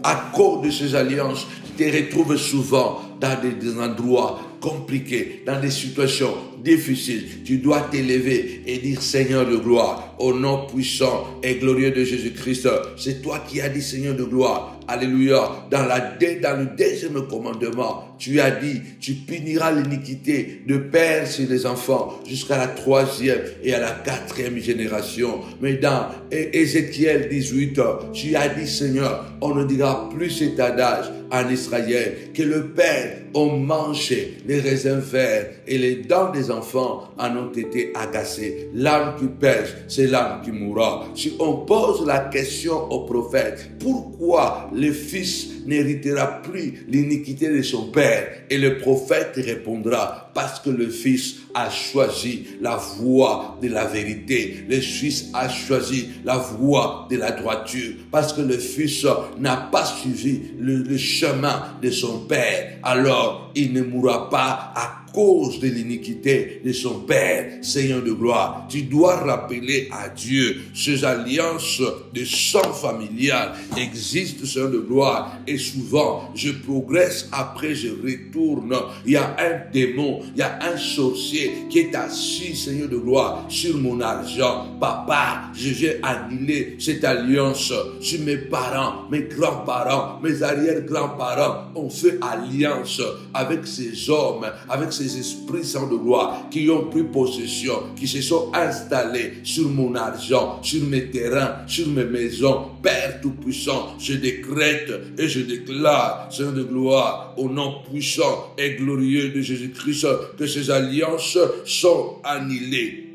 à cause de ces alliances, tu te retrouves souvent dans des endroits compliqués, dans des situations difficiles. Tu dois t'élever et dire Seigneur de gloire, au nom puissant et glorieux de Jésus-Christ. C'est toi qui as dit Seigneur de gloire. Alléluia. Dans le deuxième commandement, tu as dit, tu puniras l'iniquité de père sur les enfants jusqu'à la 3e et à la 4e génération. Mais dans Ézéchiel 18, tu as dit Seigneur, on ne dira plus cet adage en Israël, que le père a mangé les raisins verts et les dents des enfants en ont été agacées. L'âme qui pêche, c'est l'âme qui mourra. Si on pose la question au prophète, pourquoi le fils n'héritera plus l'iniquité de son père? Et le prophète répondra, parce que le fils a choisi la voie de la vérité. Le fils a choisi la voie de la droiture. Parce que le fils n'a pas suivi le chemin de son père. Alors, il ne mourra pas à cause de l'iniquité de son père. Seigneur de gloire, tu dois rappeler à Dieu, ces alliances de sang familial existent, Seigneur de gloire, et souvent je progresse, après je retourne, il y a un démon, il y a un sorcier qui est assis, Seigneur de gloire, sur mon argent. Papa, je viens annuler cette alliance sur mes parents, mes grands-parents, mes arrière-grands-parents ont fait alliance avec ces hommes, avec ces esprits saints de gloire qui ont pris possession, qui se sont installés sur mon argent, sur mes terrains, sur mes maisons. Père Tout-Puissant, je décrète et je déclare, Seigneur de gloire, au nom puissant et glorieux de Jésus-Christ, que ces alliances sont annulées.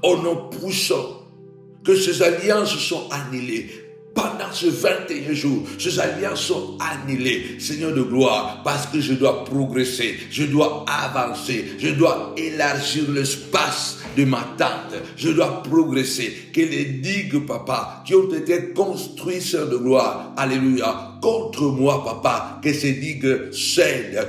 Au nom puissant, que ces alliances sont annulées. Pendant ce 21 jours, ces alliances sont annulées, Seigneur de gloire, parce que je dois progresser, je dois avancer, je dois élargir l'espace de ma tente, je dois progresser, que les digues, papa, qui ont été construites, Seigneur de gloire, alléluia, contre moi, papa, que ces digues cèdent,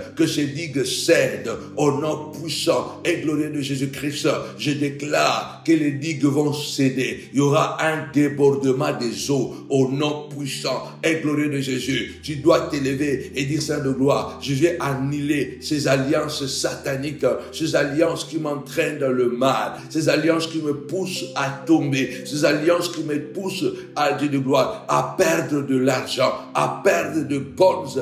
au nom puissant et glorieux de Jésus-Christ. Je déclare que les digues vont céder, il y aura un débordement des eaux, au nom puissant et glorieux de Jésus. Tu dois t'élever et dire, Saint de gloire, je vais annuler ces alliances sataniques, ces alliances qui m'entraînent dans le mal, ces alliances qui me poussent à tomber, ces alliances qui me poussent à dire de gloire, à perdre de l'argent, à perdre de bons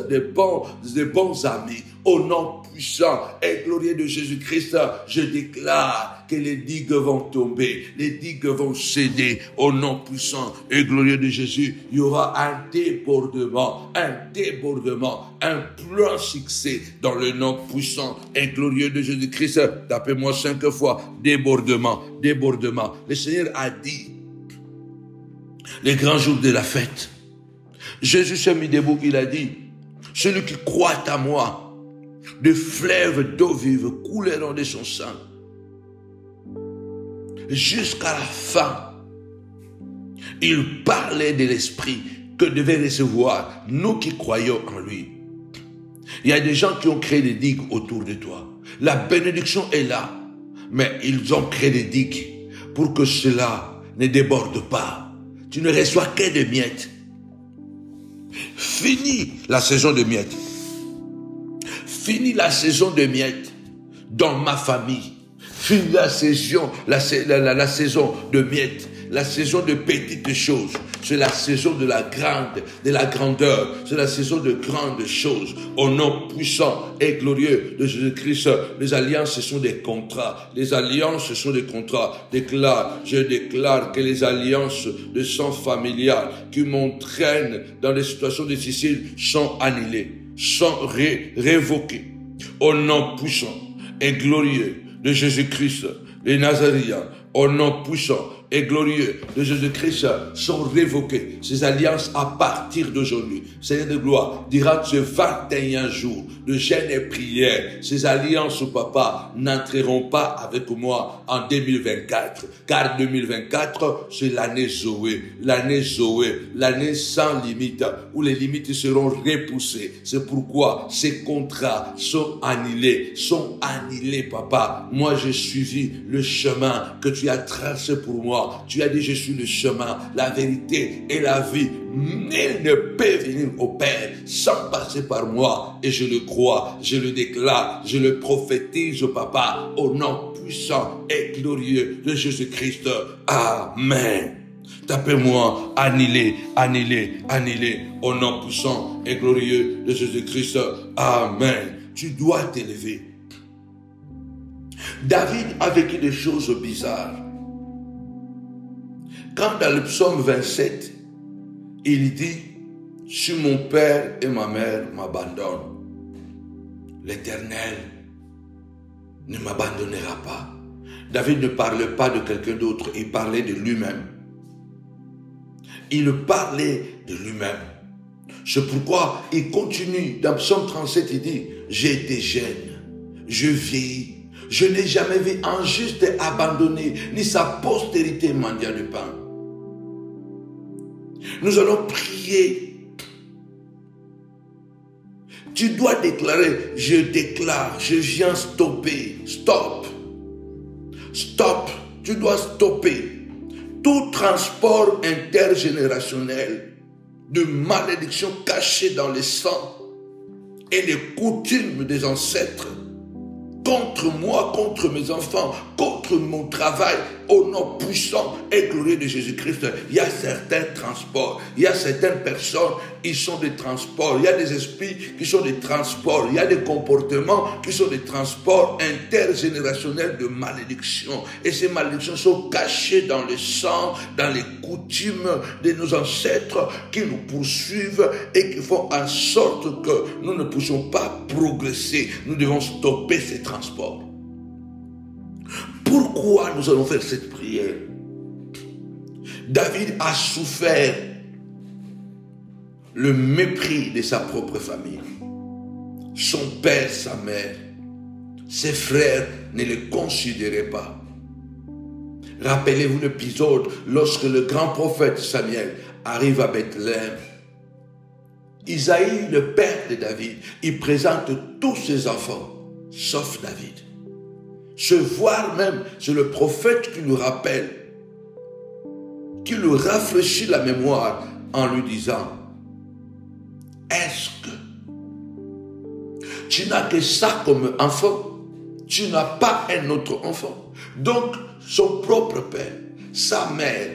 amis. Au nom puissant et glorieux de Jésus-Christ, je déclare que les digues vont tomber, les digues vont céder. Au nom puissant et glorieux de Jésus, il y aura un débordement, un plein succès dans le nom puissant et glorieux de Jésus-Christ. Tapez-moi 5 fois, débordement. Le Seigneur a dit, les grands jours de la fête, Jésus s'est mis debout, il a dit, celui qui croit à moi, de fleuves d'eau vive couleront de son sang. Jusqu'à la fin, il parlait de l'esprit que devait recevoir nous qui croyons en lui. Il y a des gens qui ont créé des digues autour de toi. La bénédiction est là, mais ils ont créé des digues pour que cela ne déborde pas. Tu ne reçois que des miettes. Fini la saison de miettes. Fini la saison de miettes dans ma famille. Fini la saison de miettes. La saison de petites choses. C'est la saison de la grandeur. C'est la saison de grandes choses. Au nom puissant et glorieux de Jésus-Christ, les alliances, ce sont des contrats. Les alliances, ce sont des contrats. Je déclare que les alliances de sang familial qui m'entraînent dans des situations difficiles sont annulées, sont révoquées. Au nom puissant et glorieux de Jésus-Christ, les Nazaréens, au nom puissant et glorieux de Jésus-Christ, sont révoquées. Ces alliances à partir d'aujourd'hui. Seigneur de gloire, durant ce 21 jours de jeûne et prière, ces alliances, papa, n'entreront pas avec moi en 2024. Car 2024, c'est l'année Zoé, l'année sans limite, où les limites seront repoussées. C'est pourquoi ces contrats sont annulés, papa. Moi, j'ai suivi le chemin que tu as tracé pour moi. Tu as dit, je suis le chemin, la vérité et la vie. Nul ne peut venir au Père sans passer par moi. Et je le crois, je le déclare, je le prophétise, papa, au nom puissant et glorieux de Jésus-Christ. Amen. Tapez-moi, annulé, au nom puissant et glorieux de Jésus-Christ. Amen. Tu dois t'élever. David a vécu des choses bizarres. Quand dans le psaume 27, il dit, si mon père et ma mère m'abandonnent, l'Éternel ne m'abandonnera pas. David ne parlait pas de quelqu'un d'autre, il parlait de lui-même. Il parlait de lui-même. C'est pourquoi il continue, dans psaume 37, il dit, j'ai été jeune, je vieillis, je n'ai jamais vu un juste abandonné, ni sa postérité mendiant du pain. Nous allons prier. Tu dois déclarer, je déclare, je viens stopper. Stop. Tu dois stopper tout transport intergénérationnel de malédiction cachée dans le sang et les coutumes des ancêtres contre moi, contre mes enfants, contre mon travail, au nom puissant et glorieux de Jésus-Christ. Il y a certains transports, il y a certaines personnes, ils sont des transports, il y a des esprits qui sont des transports, il y a des comportements qui sont des transports intergénérationnels de malédiction. Et ces malédictions sont cachées dans le sang, dans les coutumes de nos ancêtres qui nous poursuivent et qui font en sorte que nous ne puissions pas progresser. Nous devons stopper ces transports. Pourquoi nous allons faire cette prière? David a souffert le mépris de sa propre famille. Son père, sa mère, ses frères ne le considéraient pas. Rappelez-vous l'épisode lorsque le grand prophète Samuel arrive à Bethléem. Isaïe, le père de David, il présente tous ses enfants, sauf David. Se voir même, c'est le prophète qui nous rappelle, qui lui rafraîchit la mémoire en lui disant, est-ce que tu n'as que ça comme enfant? Tu n'as pas un autre enfant. Donc, son propre père, sa mère,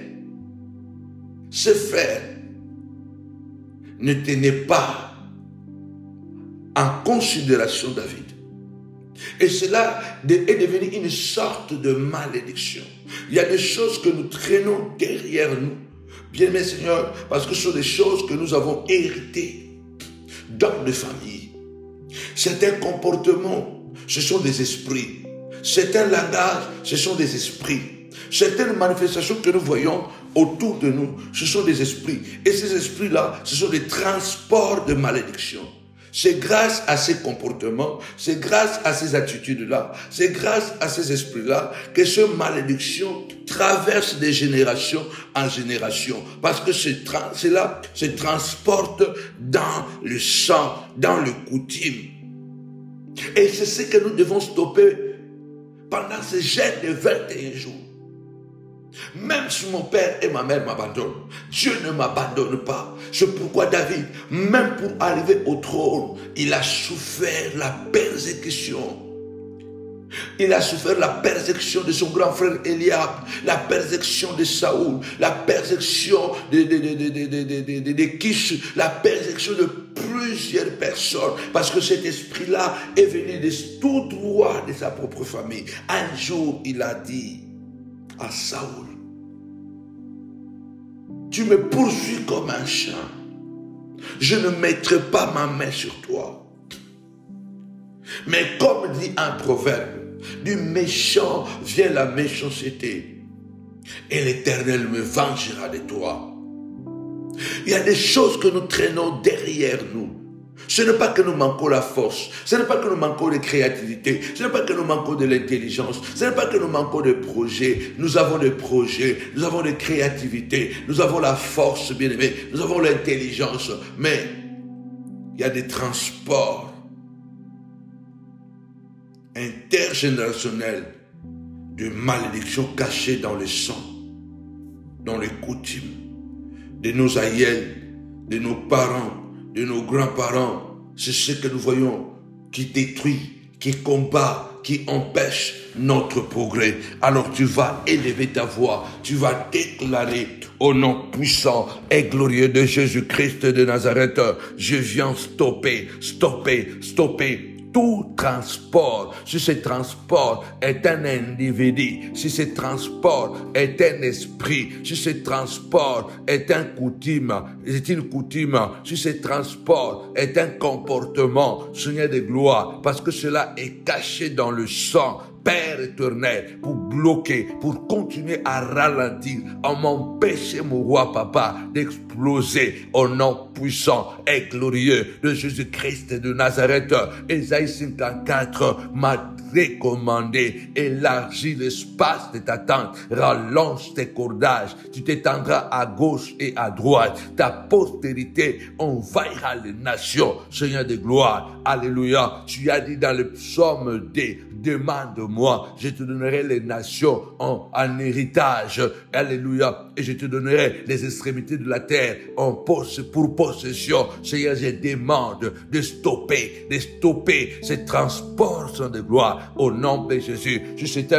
ses frères ne tenaient pas en considération David. Et cela est devenu une sorte de malédiction. Il y a des choses que nous traînons derrière nous, bien aimé Seigneur, parce que ce sont des choses que nous avons héritées dans les familles. Certains comportements, ce sont des esprits. Certains langages, ce sont des esprits. Certaines manifestations que nous voyons autour de nous, ce sont des esprits. Et ces esprits-là, ce sont des transports de malédiction. C'est grâce à ces comportements, c'est grâce à ces attitudes-là, c'est grâce à ces esprits-là que cette malédiction traverse de génération en génération. Parce que cela se transporte dans le sang, dans le coutume. Et c'est ce que nous devons stopper pendant ce jeûne de 21 jours. Même si mon père et ma mère m'abandonnent, Dieu ne m'abandonne pas. C'est pourquoi David, même pour arriver au trône, il a souffert la persécution. Il a souffert la persécution de son grand frère Eliab, la persécution de Saoul, la persécution de Kish, la persécution de plusieurs personnes. Parce que cet esprit-là est venu de tout droit de sa propre famille. Un jour, il a dit à Saoul, tu me poursuis comme un chien. Je ne mettrai pas ma main sur toi. Mais comme dit un proverbe, du méchant vient la méchanceté et l'Éternel me vengera de toi. Il y a des choses que nous traînons derrière nous. Ce n'est pas que nous manquons la force, ce n'est pas que nous manquons de créativité, ce n'est pas que nous manquons de l'intelligence, ce n'est pas que nous manquons de projets. Nous avons des projets, nous avons de créativité, nous avons la force, bien aimé, nous avons l'intelligence, mais il y a des transports intergénérationnels de malédiction cachée dans le sang, dans les coutumes de nos aïeux, de nos parents, de nos grands-parents. C'est ce que nous voyons qui détruit, qui combat, qui empêche notre progrès. Alors tu vas élever ta voix, tu vas déclarer au nom puissant et glorieux de Jésus-Christ de Nazareth, je viens stopper tout transport. Si ce transport est un individu, si ce transport est un esprit, si ce transport est une coutume, si ce transport est un comportement, Seigneur de gloire, parce que cela est caché dans le sang, Père éternel, pour bloquer, pour continuer à ralentir, à m'empêcher, mon roi papa, d'exploser au nom puissant et glorieux de Jésus-Christ de Nazareth. Ésaïe 54 m'a recommandé, élargis l'espace de ta tente, rallonge tes cordages, tu t'étendras à gauche et à droite, ta postérité envahira les nations. Seigneur de gloire, alléluia, tu as dit dans le psaume D, demande-moi, je te donnerai les nations en héritage, alléluia, et je te donnerai les extrémités de la terre pour possession. Seigneur, je demande de stopper ces transports de gloire au nom de Jésus. Si c'est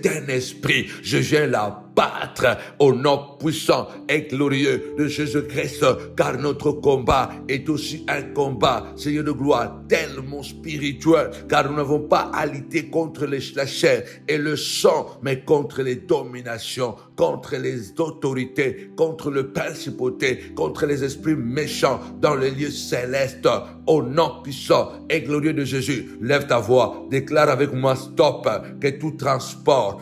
un esprit, je viens là battre au nom puissant et glorieux de Jésus-Christ, car notre combat est aussi un combat, Seigneur de gloire, tellement spirituel, car nous n'avons pas à lutter contre la chair et le sang, mais contre les dominations, contre les autorités, contre le principauté, contre les esprits méchants dans les lieux célestes. Au nom puissant et glorieux de Jésus, lève ta voix, déclare avec moi stop, que tout transport,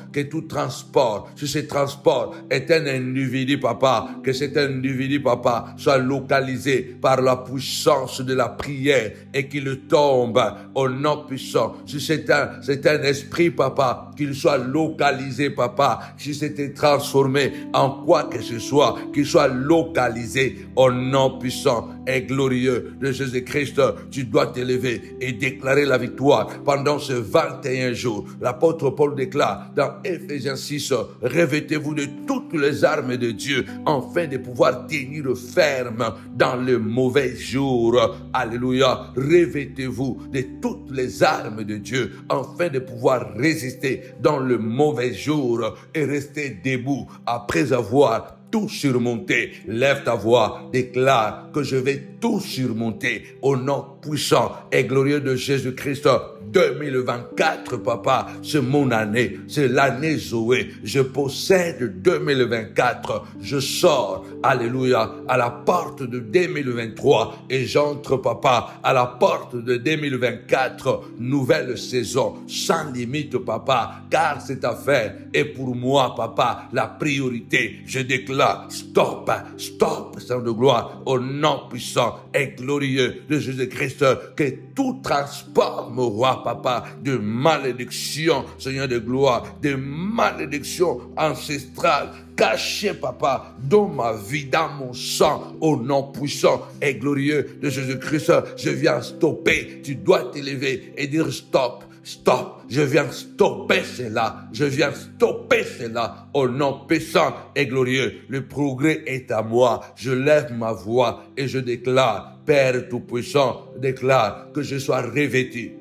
si ce transport est un individu, papa, que cet individu, papa, soit localisé par la puissance de la prière et qu'il tombe au nom puissant. Si c'est un esprit, papa, qu'il soit localisé, papa, si c'était transformé en quoi que ce soit, qu'il soit localisé au nom puissant et glorieux de Jésus-Christ. Tu dois t'élever et déclarer la victoire pendant ces 21 jours. L'apôtre Paul déclare dans Ephésiens 6, revêtez-vous de toutes les armes de Dieu afin de pouvoir tenir ferme dans le mauvais jour. Alléluia. Revêtez-vous de toutes les armes de Dieu afin de pouvoir résister dans le mauvais jour et rester debout après avoir tout surmonter. Lève ta voix, déclare que je vais tout surmonter au nom puissant et glorieux de Jésus-Christ. 2024, papa, c'est mon année, c'est l'année Zoé. Je possède 2024. Je sors, alléluia, à la porte de 2023 et j'entre, papa, à la porte de 2024. Nouvelle saison, sans limite, papa, car cette affaire est pour moi, papa, la priorité. Je déclare, stop, Saint de gloire, au nom puissant et glorieux de Jésus-Christ, que tout transport, mon roi, papa, de malédiction, Seigneur de gloire, de malédiction ancestrale, cachée, papa, dans ma vie, dans mon sang, au nom puissant et glorieux de Jésus-Christ, je viens stopper. Tu dois t'élever et dire stop. stop. Je viens stopper cela. Je viens stopper cela. Au nom puissant et glorieux, le progrès est à moi. Je lève ma voix et je déclare, Père Tout-Puissant, déclare que je sois revêtu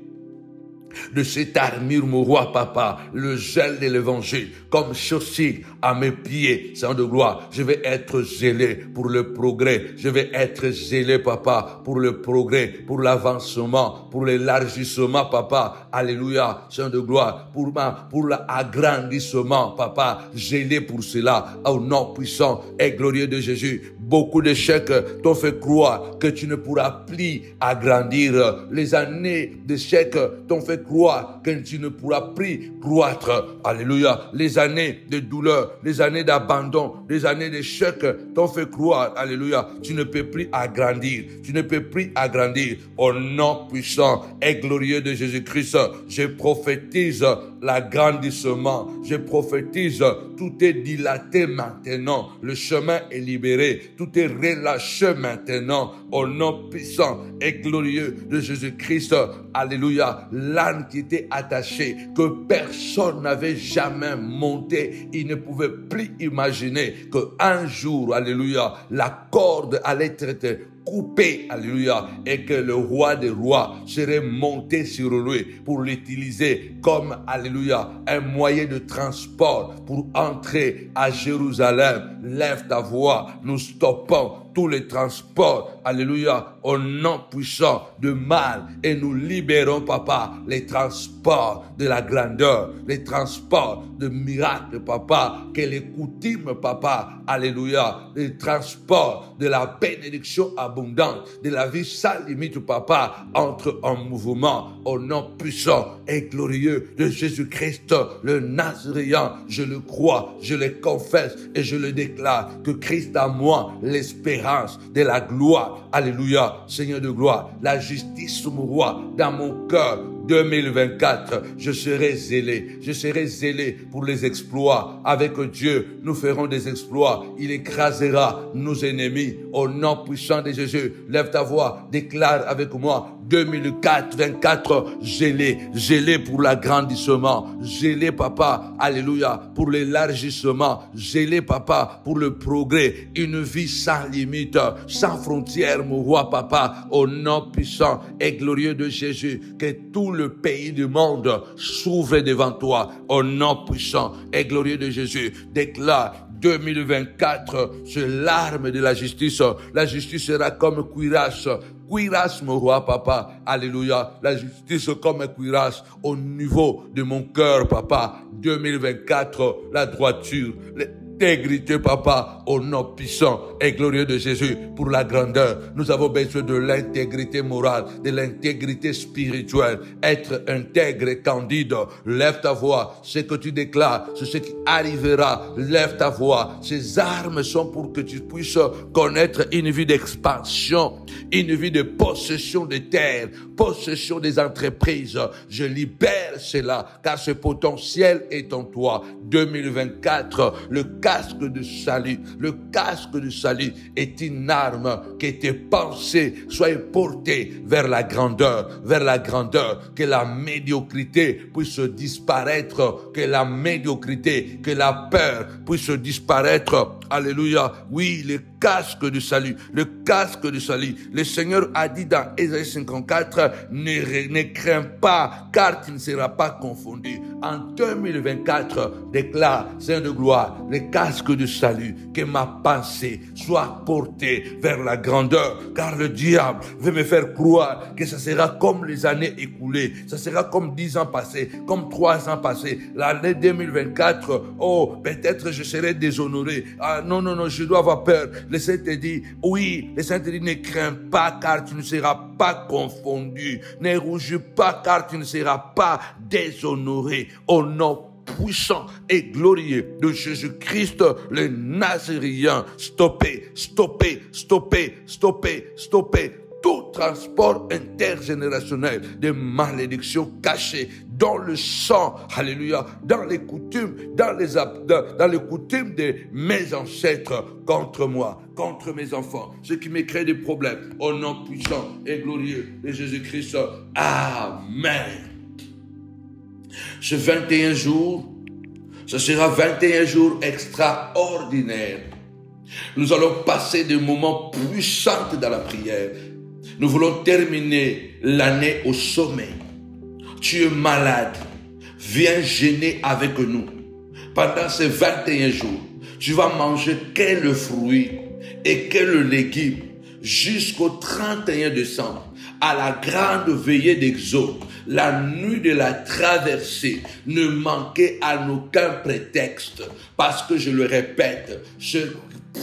de cette armure, mon roi papa, le gel de l'évangile, comme chaussure à mes pieds, Seigneur de gloire. Je vais être zélé pour le progrès. Je vais être zélé, papa, pour le progrès, pour l'avancement, pour l'élargissement, papa. Alléluia, Seigneur de gloire, pour l'agrandissement, papa. Zélé pour cela, au nom puissant et glorieux de Jésus. Beaucoup d'échecs t'ont fait croire que tu ne pourras plus agrandir. Les années d'échecs t'ont fait croire que tu ne pourras plus croître. Alléluia. Les années de douleur, les années d'abandon, les années d'échecs t'ont fait croire, alléluia, tu ne peux plus agrandir. Tu ne peux plus agrandir. Au nom puissant et glorieux de Jésus-Christ, je prophétise l'agrandissement. Je prophétise, tout est dilaté maintenant. Le chemin est libéré. Tout est relâché maintenant. Au nom puissant et glorieux de Jésus-Christ. Alléluia. L'âne qui était attaché, que personne n'avait jamais monté. Il ne pouvait plus imaginer qu'un jour, alléluia, la corde allait être coupé, alléluia, et que le roi des rois serait monté sur lui pour l'utiliser comme, alléluia, un moyen de transport pour entrer à Jérusalem. Lève ta voix, nous stoppons tous les transports, alléluia, au nom puissant de mal, et nous libérons, papa, les transports de la grandeur, les transports de miracles, papa, que les coutumes, papa, alléluia, les transports de la bénédiction abondante, de la vie sans limite, papa, entre en mouvement, au nom puissant et glorieux de Jésus-Christ, le Nazaréen. Je le crois, je le confesse et je le déclare, que Christ a moi l'espérance de la gloire. Alléluia, Seigneur de gloire, la justice, mon roi, dans mon cœur. 2024, je serai zélé pour les exploits. Avec Dieu, nous ferons des exploits. Il écrasera nos ennemis. Au nom puissant de Jésus, lève ta voix, déclare avec moi, 2024, zélé pour l'agrandissement, zélé, papa, alléluia, pour l'élargissement, zélé, papa, pour le progrès, une vie sans limite, sans frontières, mon roi, papa, au nom puissant et glorieux de Jésus, que tout le pays du monde s'ouvre devant toi, au nom puissant et glorieux de Jésus. Déclare 2024, c'est l'arme de la justice. La justice sera comme cuirasse. Cuirasse, mon roi, papa. Alléluia. La justice comme un cuirasse au niveau de mon cœur, papa. 2024, la droiture, l'intégrité, papa, au nom puissant et glorieux de Jésus, pour la grandeur. Nous avons besoin de l'intégrité morale, de l'intégrité spirituelle. Être intègre et candide. Lève ta voix. Ce que tu déclares, c'est ce qui arrivera. Lève ta voix. Ces armes sont pour que tu puisses connaître une vie d'expansion, une vie de possession des terres, possession des entreprises. Je libère cela, car ce potentiel est en toi. 2024, le casque de salut, le casque de salut est une arme qui tes pensées soient portées vers la grandeur, que la médiocrité puisse disparaître, que la médiocrité, que la peur puisse disparaître. Alléluia. Oui, le casque du salut, le casque du salut. Le Seigneur a dit dans Ésaïe 54, ne crains pas, car tu ne seras pas confondu. En 2024, déclare, Seigneur de gloire, le casque du salut, que ma pensée soit portée vers la grandeur, car le diable veut me faire croire que ça sera comme les années écoulées, ça sera comme 10 ans passés, comme 3 ans passés. L'année 2024, oh, peut-être je serai déshonoré. Ah, non, je dois avoir peur. Le Seigneur te dit, oui, le Seigneur te dit, ne crains pas, car tu ne seras pas confondu. Ne rougis pas, car tu ne seras pas déshonoré. Au nom puissant et glorieux de Jésus-Christ, le Nazaréen, stoppez tout transport intergénérationnel de malédiction cachée dans le sang, alléluia, dans les coutumes, dans les coutumes de mes ancêtres contre moi, contre mes enfants, ce qui me crée des problèmes. Au nom puissant et glorieux de Jésus-Christ, amen. Ce 21 jours, ce sera 21 jours extraordinaires. Nous allons passer des moments puissants dans la prière. Nous voulons terminer l'année au sommet. Tu es malade, viens jeûner avec nous. Pendant ces 21 jours, tu vas manger quel fruit et quel légume jusqu'au 31 décembre, à la grande veillée d'Exode, la nuit de la traversée. Ne manquez à aucun prétexte, parce que je le répète, ce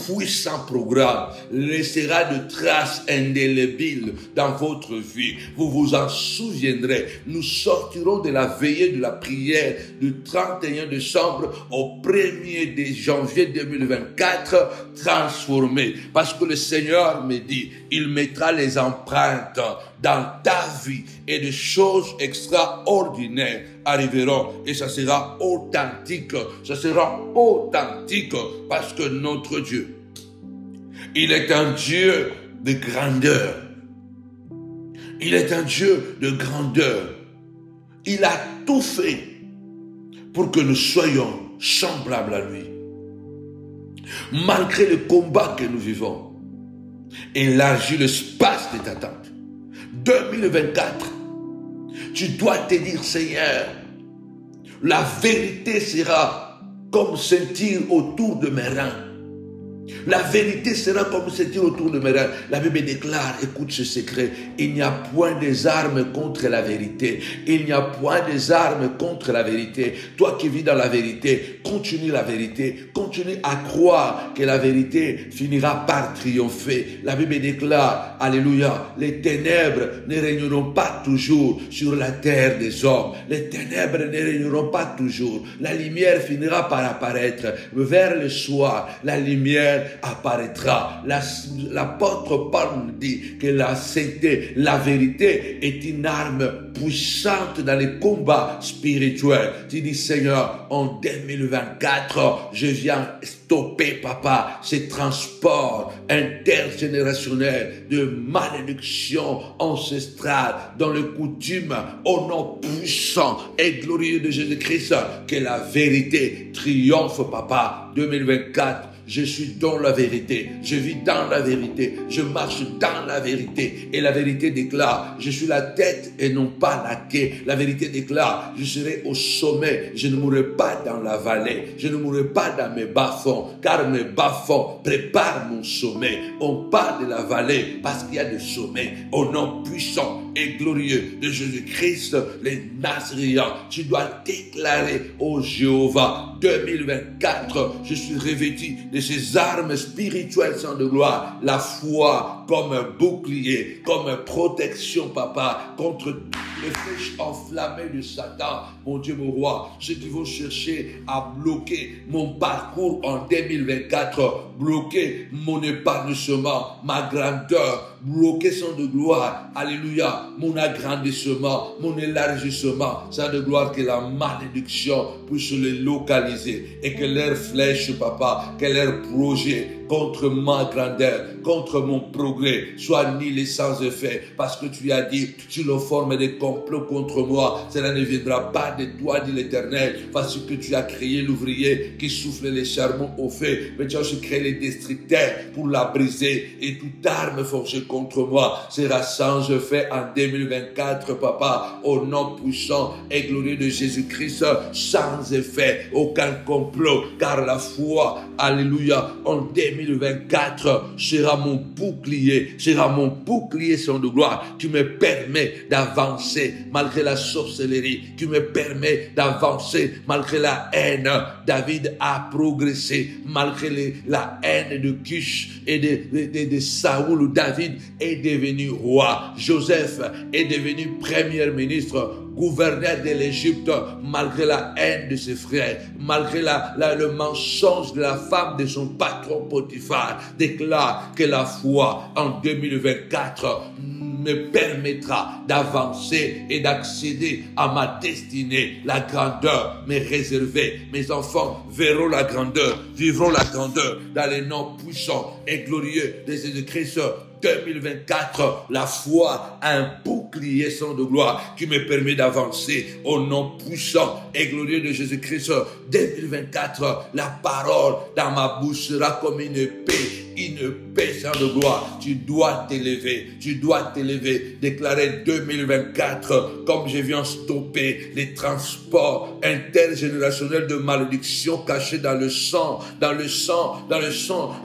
puissant programme laissera de traces indélébiles dans votre vie. Vous vous en souviendrez. Nous sortirons de la veillée de la prière du 31 décembre au 1er de janvier 2024 transformés. Parce que le Seigneur me dit, il mettra les empreintes dans ta vie et des choses extraordinaires arriveront et ça sera authentique. Ça sera authentique parce que notre Dieu, il est un Dieu de grandeur. Il est un Dieu de grandeur. Il a tout fait pour que nous soyons semblables à lui. Malgré le combat que nous vivons, élargis l'espace de t'attente. 2024, tu dois te dire, Seigneur, la vérité sera comme scintille autour de mes reins. La vérité sera comme scintille autour de mes reins. La Bible déclare, écoute ce secret, il n'y a point des armes contre la vérité. Il n'y a point des armes contre la vérité. Toi qui vis dans la vérité, continue la vérité. Continue à croire que la vérité finira par triompher. La Bible déclare, alléluia, les ténèbres ne régneront pas toujours sur la terre des hommes. Les ténèbres ne régneront pas toujours. La lumière finira par apparaître. Vers le soir, la lumière apparaîtra. L'apôtre Paul nous dit que la sainteté, la vérité est une arme puissante dans les combats spirituels. Tu dis, Seigneur, en 2024, je viens stopper, papa, ces transports intergénérationnels de malédiction ancestrale dans les coutumes, au nom puissant et glorieux de Jésus-Christ. Que la vérité triomphe, papa. 2024, je suis dans la vérité, je vis dans la vérité, je marche dans la vérité. Et la vérité déclare, je suis la tête et non pas la queue. La vérité déclare, je serai au sommet, je ne mourrai pas dans la vallée, je ne mourrai pas dans mes bas-fonds, car mes bas-fonds préparent mon sommet. On parle de la vallée parce qu'il y a des sommets. Au nom puissant et glorieux de Jésus-Christ, les Nazaréens, tu dois déclarer au Jéhovah, 2024, je suis revêtu de ces armes spirituelles sans de gloire, la foi comme un bouclier, comme une protection, papa, contre les flèches enflammées de Satan, mon Dieu, mon roi, ceux qui vont chercher à bloquer mon parcours en 2024, bloquer mon épanouissement, ma grandeur, bloquer sans de gloire, alléluia, mon agrandissement, mon élargissement, sans de gloire, que la malédiction puisse les localiser et que leurs flèches, papa, que leurs projets contre ma grandeur, contre mon progrès, soient nulés sans effet, parce que tu as dit, tu le formes des complots contre moi, cela ne viendra pas de toi, dit l'Éternel, parce que tu as créé l'ouvrier qui souffle les charbons au feu, mais tu as aussi créé les destructeurs pour la briser, et toute arme forgée contre moi sera sans effet en 2024, papa, au nom puissant et glorieux de Jésus-Christ, sans effet, aucun complot, car la foi, alléluia, en 2024 sera mon bouclier sans de gloire, qui me permet d'avancer malgré la sorcellerie, qui me permet d'avancer malgré la haine. David a progressé malgré la haine de Kish et de Saoul. David est devenu roi. Joseph est devenu premier ministre, gouverneur de l'Égypte, malgré la haine de ses frères, malgré le mensonge de la femme de son patron Potiphar. Déclare que la foi en 2024 me permettra d'avancer et d'accéder à ma destinée. La grandeur m'est réservée. Mes enfants verront la grandeur, vivront la grandeur dans les noms puissants et glorieux de Jésus-Christ. 2024, la foi, un bouclier sans de gloire qui me permet d'avancer au nom puissant et glorieux de Jésus-Christ. 2024, la parole dans ma bouche sera comme une épée sans de gloire. Tu dois t'élever, déclarer 2024, comme je viens stopper les transports intergénérationnels de malédiction cachés dans le sang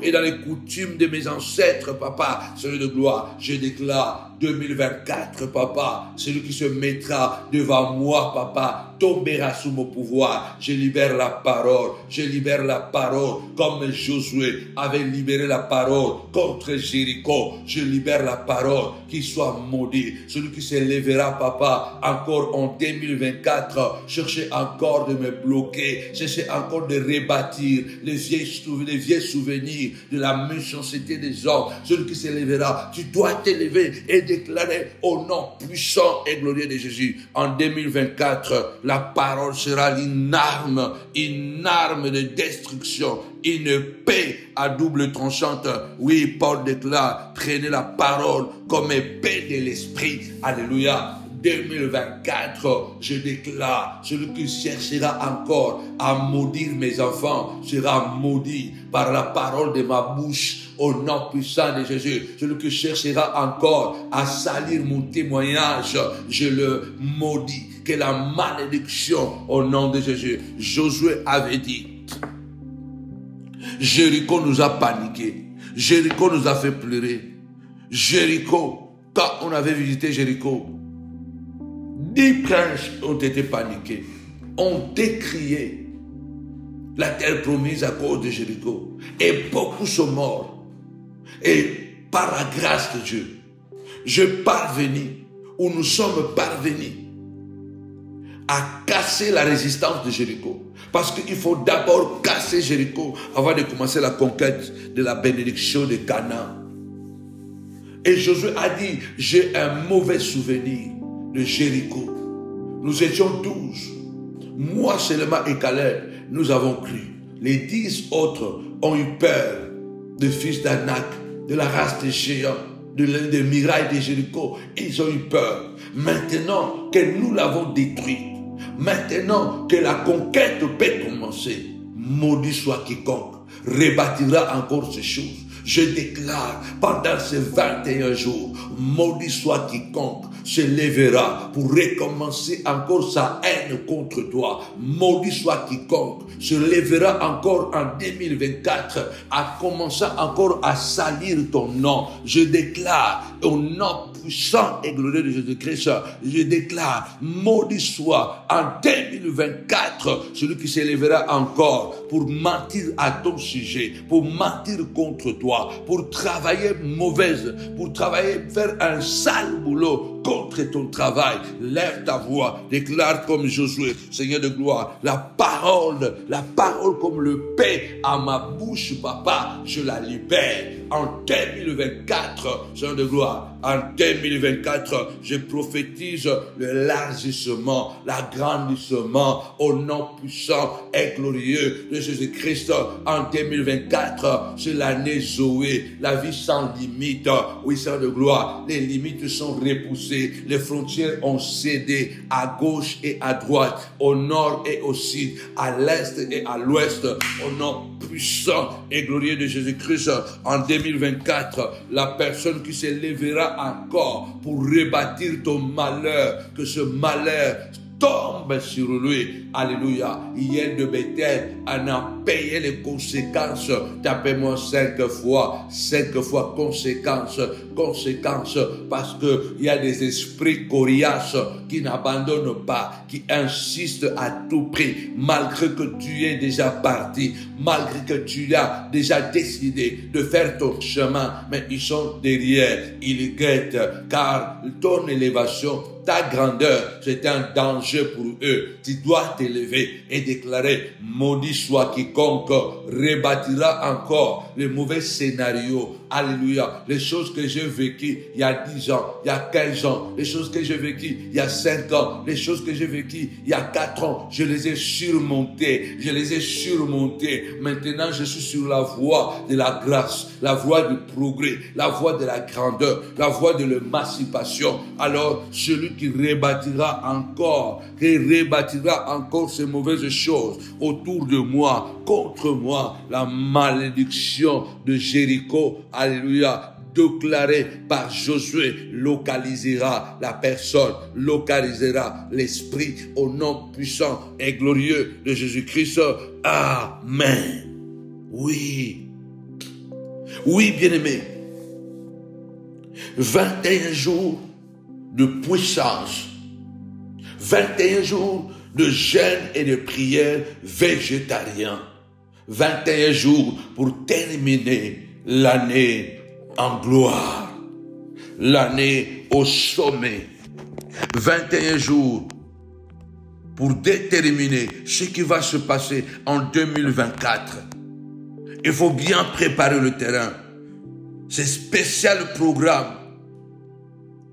et dans les coutumes de mes ancêtres, papa. Celui de gloire, je déclare 2024, papa, celui qui se mettra devant moi, papa, tombera sous mon pouvoir. Je libère la parole, comme Josué avait libéré la parole contre Jéricho. Je libère la parole, qu'il soit maudit. Celui qui s'élèvera, papa, encore en 2024, chercher encore de me bloquer, chercher encore de rebâtir les vieux souvenirs de la méchanceté des hommes. Celui qui s'élèvera, tu dois t'élever et déclarer au nom puissant et glorieux de Jésus. En 2024, la parole sera une arme de destruction, une paix à double tranchante. Oui, Paul déclare, traîner la parole comme épée de l'esprit. Alléluia. 2024, je déclare, celui qui cherchera encore à maudire mes enfants sera maudit par la parole de ma bouche au nom puissant de Jésus. Celui qui cherchera encore à salir mon témoignage, je le maudis. Que la malédiction au nom de Jésus. Josué avait dit, Jéricho nous a paniqué, Jéricho nous a fait pleurer. Jéricho, quand on avait visité Jéricho, 10 princes ont été paniqués, ont décrié la terre promise à cause de Jéricho. Et beaucoup sont morts. Et par la grâce de Dieu, nous sommes parvenus à casser la résistance de Jéricho. Parce qu'il faut d'abord casser Jéricho avant de commencer la conquête de la bénédiction de Canaan. Et Josué a dit, j'ai un mauvais souvenir de Jéricho. Nous étions 12. Moi seulement et Caleb, nous avons cru. Les 10 autres ont eu peur des fils d'Anak, de la race des géants, des murailles de Jéricho. Ils ont eu peur. Maintenant que nous l'avons détruit, maintenant que la conquête peut commencer, maudit soit quiconque rebâtira encore ces choses. Je déclare pendant ces 21 jours, maudit soit quiconque se lèvera pour recommencer encore sa haine contre toi. Maudit soit quiconque se lèvera encore en 2024 à commencer encore à salir ton nom. Je déclare au nom puissant et glorieux de Jésus-Christ, je déclare, maudit soit en 2024 celui qui se lèvera encore pour mentir à ton sujet, pour mentir contre toi, pour travailler mauvaise, pour travailler, faire un sale boulot contre ton travail. Lève ta voix, déclare comme Josué, Seigneur de gloire, la parole comme le paix à ma bouche, papa, je la libère. En 2024, Seigneur de gloire, en 2024, je prophétise l'élargissement, l'agrandissement au nom puissant et glorieux de Jésus-Christ. En 2024, c'est l'année Zoé, la vie sans limite. Oui, Seigneur de gloire, les limites sont repoussées, les frontières ont cédé à gauche et à droite, au nord et au sud, à l'est et à l'ouest, au nom puissant et glorieux de Jésus-Christ. En 2024, la personne qui se lèvera encore pour rebâtir ton malheur, que ce malheur tombe sur lui. Alléluia. Hier de Bethel en a payé les conséquences. Tapez-moi 5 fois conséquences, parce que il y a des esprits coriaces qui n'abandonnent pas, qui insistent à tout prix, malgré que tu es déjà parti, malgré que tu as déjà décidé de faire ton chemin, mais ils sont derrière, ils guettent, car ton élévation ta grandeur, c'est un danger pour eux. Tu dois t'élever et déclarer, maudit soit quiconque rebâtira encore les mauvais scénarios. Alléluia. Les choses que j'ai vécues il y a 10 ans, il y a 15 ans, les choses que j'ai vécues il y a 5 ans, les choses que j'ai vécues il y a 4 ans, je les ai surmontées. Je les ai surmontées. Maintenant, je suis sur la voie de la grâce, la voie du progrès, la voie de la grandeur, la voie de l'émancipation. Alors, celui qui rebâtira encore ces mauvaises choses autour de moi, contre moi, la malédiction de Jéricho, alléluia, déclaré par Josué, localisera la personne, localisera l'esprit au nom puissant et glorieux de Jésus-Christ. Amen. Oui. Oui, bien-aimé. 21 jours de puissance. 21 jours de jeûne et de prière végétarien. 21 jours pour terminer l'année en gloire. L'année au sommet. 21 jours pour déterminer ce qui va se passer en 2024. Il faut bien préparer le terrain. C'est spécial programme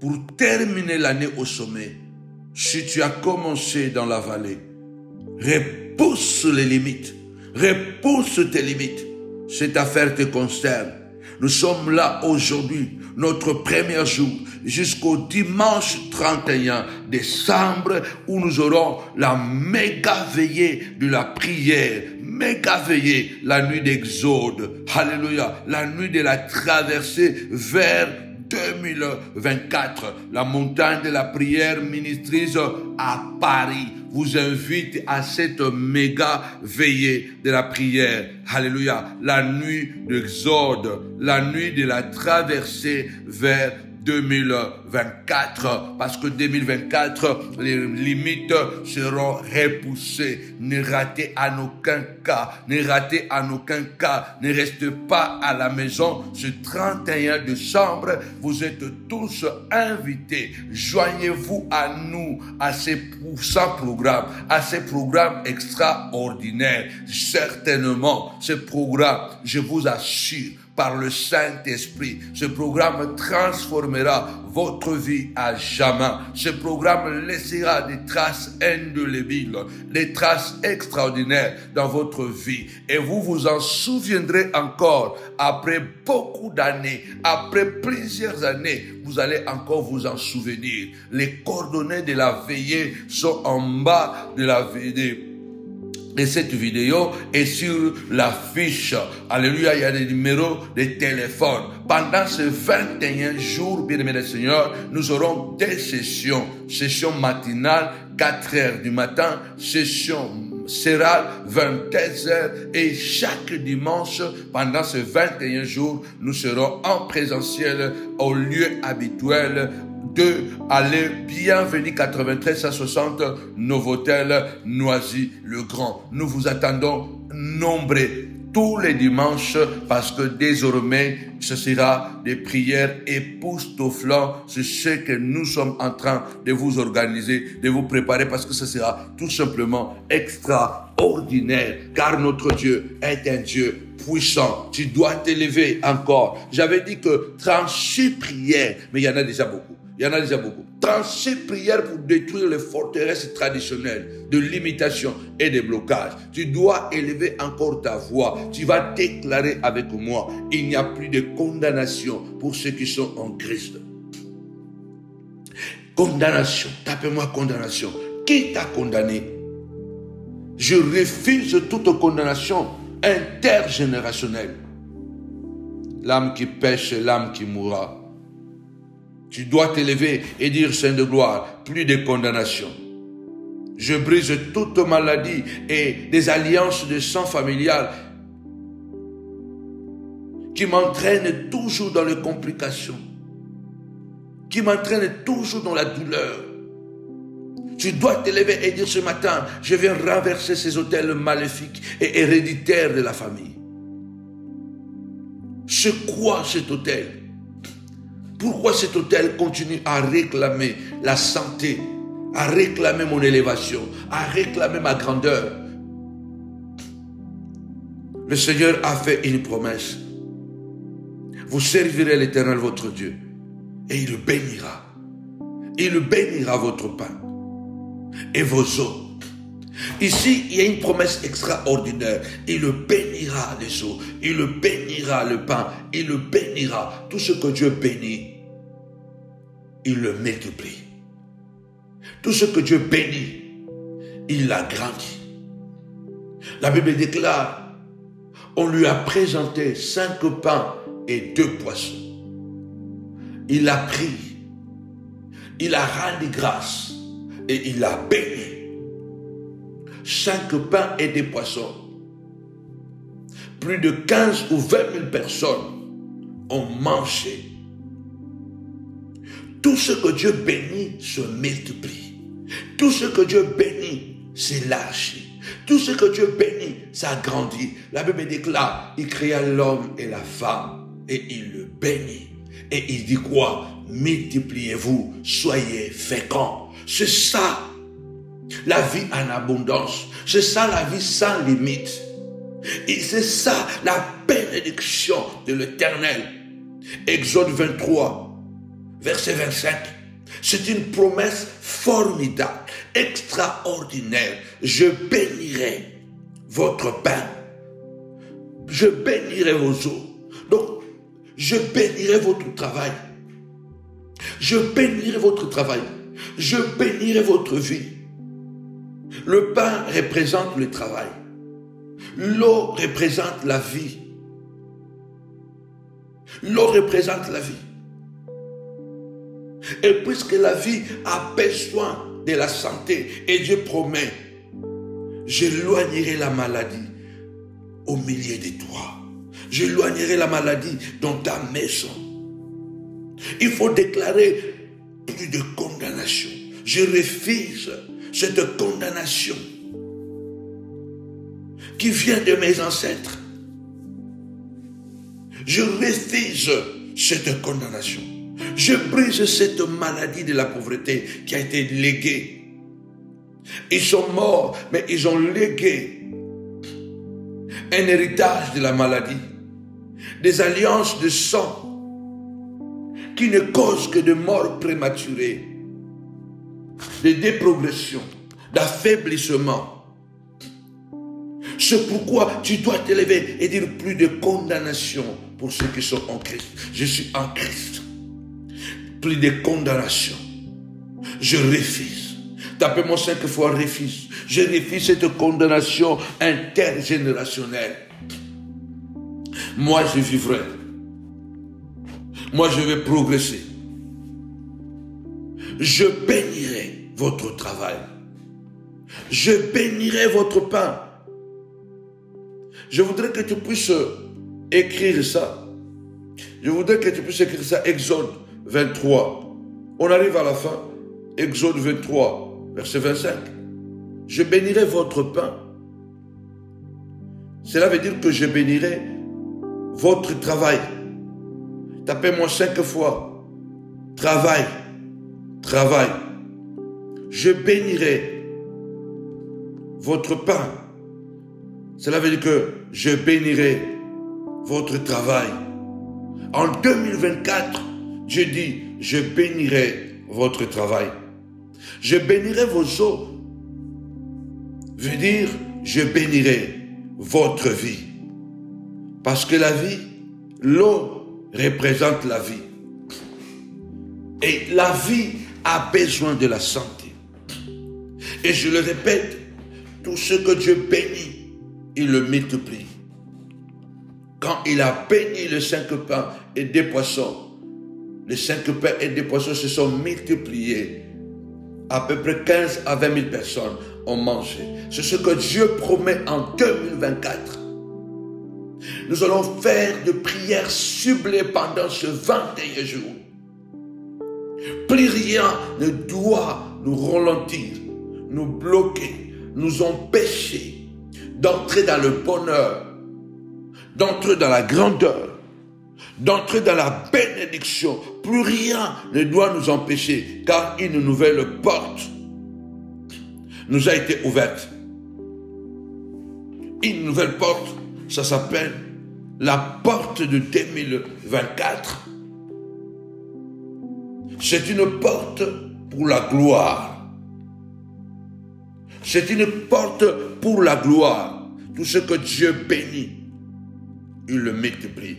pour terminer l'année au sommet. Si tu as commencé dans la vallée, repousse les limites. Repousse tes limites. Cette affaire te concerne. Nous sommes là aujourd'hui, notre premier jour, jusqu'au dimanche 31 décembre, où nous aurons la méga veillée de la prière. Méga veillée, la nuit d'Exode. Alléluia. La nuit de la traversée vers 2024. La montagne de la prière ministrise à Paris vous invite à cette méga veillée de la prière. Alléluia. La nuit d'Exode, la nuit de la traversée vers 2024, parce que 2024, les limites seront repoussées. Ne ratez en aucun cas, ne ratez en aucun cas, ne restez pas à la maison. Ce 31 décembre, vous êtes tous invités. Joignez-vous à nous, à ces puissants programmes, à ces programmes extraordinaires. Certainement, ce programme, je vous assure, par le Saint-Esprit, ce programme transformera votre vie à jamais. Ce programme laissera des traces indélébiles, des traces extraordinaires dans votre vie. Et vous vous en souviendrez encore après beaucoup d'années, après plusieurs années, vous allez encore vous en souvenir. Les coordonnées de la veillée sont en bas de la veillée de cette vidéo et sur la fiche. Alléluia, il y a des numéros de téléphone. Pendant ces 21 jours, bien-aimés du Seigneur, nous aurons des sessions. Session matinale, 4 heures du matin, session sérale, 23 heures, et chaque dimanche, pendant ces 21 jours, nous serons en présentiel au lieu habituel de aller Bienvenue 93 à 60 Novotel Noisy-le-Grand. Nous vous attendons nombreux tous les dimanches parce que désormais ce sera des prières époustouflantes. C'est ce que nous sommes en train de vous organiser, de vous préparer parce que ce sera tout simplement extraordinaire car notre Dieu est un Dieu puissant. Tu dois t'élever encore. J'avais dit que 36 prières, mais il y en a déjà beaucoup. Il y en a déjà beaucoup. 36 prières pour détruire les forteresses traditionnelles de limitation et de blocage. Tu dois élever encore ta voix. Tu vas déclarer avec moi, il n'y a plus de condamnation pour ceux qui sont en Christ. Condamnation. Tapez-moi condamnation. Qui t'a condamné? Je refuse toute condamnation intergénérationnelle. L'âme qui pêche, l'âme qui mourra. Tu dois t'élever et dire, Saint de gloire, plus de condamnation. Je brise toute maladie et des alliances de sang familial qui m'entraînent toujours dans les complications, qui m'entraînent toujours dans la douleur. Tu dois t'élever et dire ce matin, je viens renverser ces autels maléfiques et héréditaires de la famille. C'est quoi cet autel? Pourquoi cet autel continue à réclamer la santé, à réclamer mon élévation, à réclamer ma grandeur? Le Seigneur a fait une promesse. Vous servirez l'Éternel votre Dieu et il le bénira. Il bénira votre pain et vos eaux. Ici, il y a une promesse extraordinaire. Il bénira les eaux, il bénira le pain, il bénira. Tout ce que Dieu bénit, il le multiplie. Tout ce que Dieu bénit, il l'agrandit. La Bible déclare, on lui a présenté 5 pains et 2 poissons. Il a pris, il a rendu grâce et il a béni. 5 pains et des poissons. Plus de 15 ou 20 000 personnes ont mangé. Tout ce que Dieu bénit se multiplie. Tout ce que Dieu bénit s'élargit. Tout ce que Dieu bénit s'agrandit. La Bible déclare, il créa l'homme et la femme et il le bénit. Et il dit quoi? Multipliez-vous, soyez féconds. C'est ça, la vie en abondance. C'est ça, la vie sans limite. Et c'est ça, la bénédiction de l'Éternel. Exode 23, verset 25. C'est une promesse formidable, extraordinaire. Je bénirai votre pain. Je bénirai vos eaux. Donc, je bénirai votre travail. Je bénirai votre travail. Je bénirai votre vie. Le pain représente le travail. L'eau représente la vie. L'eau représente la vie. Et puisque la vie a besoin de la santé, et Dieu promet, j'éloignerai la maladie au milieu de toi. J'éloignerai la maladie dans ta maison. Il faut déclarer plus de condamnation. Je refuse cette condamnation qui vient de mes ancêtres. Je refuse cette condamnation. Je brise cette maladie de la pauvreté qui a été léguée. Ils sont morts, mais ils ont légué un héritage de la maladie, des alliances de sang qui ne causent que de morts prématurées, de déprogression, d'affaiblissement. C'est pourquoi tu dois t'élever et dire plus de condamnation pour ceux qui sont en Christ. Je suis en Christ. Plus de condamnation. Je refuse. Tapez-moi 5 fois refuse. Je refuse cette condamnation intergénérationnelle. Moi, je vivrai. Moi, je vais progresser. Je bénirai votre travail. Je bénirai votre pain. Je voudrais que tu puisses écrire ça. Je voudrais que tu puisses écrire ça. Exode 23. On arrive à la fin. Exode 23, verset 25. Je bénirai votre pain. Cela veut dire que je bénirai votre travail. Tapez-moi 5 fois. Travail. Travail. Je bénirai votre pain. Cela veut dire que je bénirai votre travail. En 2024, Dieu dit, je bénirai votre travail. Je bénirai vos eaux. Veut dire, je bénirai votre vie. Parce que la vie, l'eau représente la vie. Et la vie a besoin de la santé. Et je le répète, tout ce que Dieu bénit, il le multiplie. Quand il a béni les 5 pains et 2 poissons, les 5 pains et 2 poissons se sont multipliés. À peu près 15 à 20 000 personnes ont mangé. C'est ce que Dieu promet en 2024. Nous allons faire de prières ciblées pendant ce 21 jours. Plus rien ne doit nous ralentir, nous bloquer, nous empêcher d'entrer dans le bonheur, d'entrer dans la grandeur, d'entrer dans la bénédiction. Plus rien ne doit nous empêcher, car une nouvelle porte nous a été ouverte. Une nouvelle porte, ça s'appelle la porte de 2024. C'est une porte pour la gloire. C'est une porte pour la gloire. Tout ce que Dieu bénit, il le multiplie.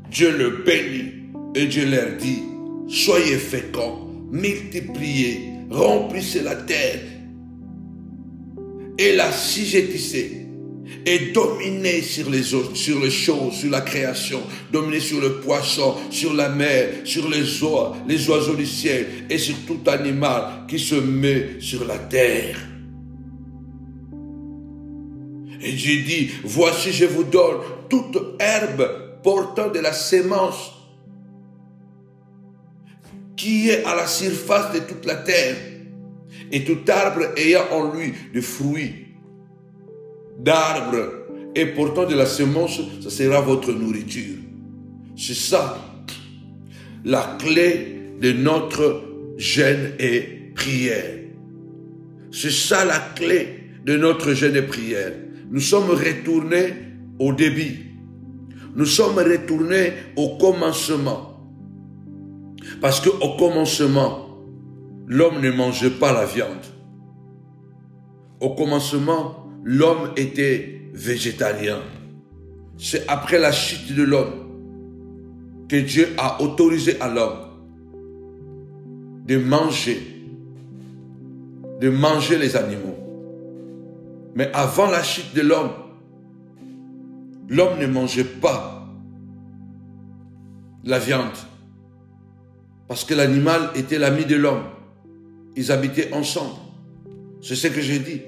Dieu le bénit et Dieu leur dit, soyez féconds, multipliez, remplissez la terre et la assujettissez. Et dominer sur les autres, sur les choses, sur la création, dominer sur le poisson, sur la mer, sur les oiseaux du ciel et sur tout animal qui se met sur la terre. Et Dieu dit, voici je vous donne toute herbe portant de la sémence qui est à la surface de toute la terre et tout arbre ayant en lui des fruits d'arbres et portant de la semence, ça sera votre nourriture. C'est ça, la clé de notre jeûne et prière. C'est ça la clé de notre jeûne et prière. Nous sommes retournés au début. Nous sommes retournés au commencement. Parce qu'au commencement, l'homme ne mangeait pas la viande. Au commencement, l'homme était végétarien. C'est après la chute de l'homme que Dieu a autorisé à l'homme de manger les animaux. Mais avant la chute de l'homme, l'homme ne mangeait pas la viande. Parce que l'animal était l'ami de l'homme. Ils habitaient ensemble. C'est ce que j'ai dit.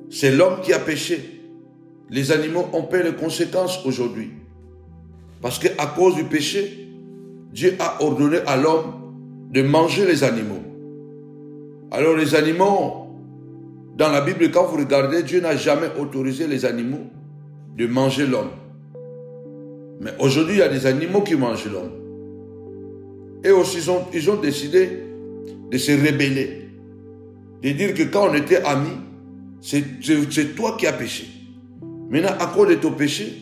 C'est l'homme qui a péché. Les animaux ont payé les conséquences aujourd'hui. Parce qu'à cause du péché, Dieu a ordonné à l'homme de manger les animaux. Alors les animaux, dans la Bible, quand vous regardez, Dieu n'a jamais autorisé les animaux de manger l'homme. Mais aujourd'hui, il y a des animaux qui mangent l'homme. Et aussi, ils ont décidé de se rebeller. De dire que quand on était amis, c'est toi qui as péché. Maintenant, à cause de ton péché,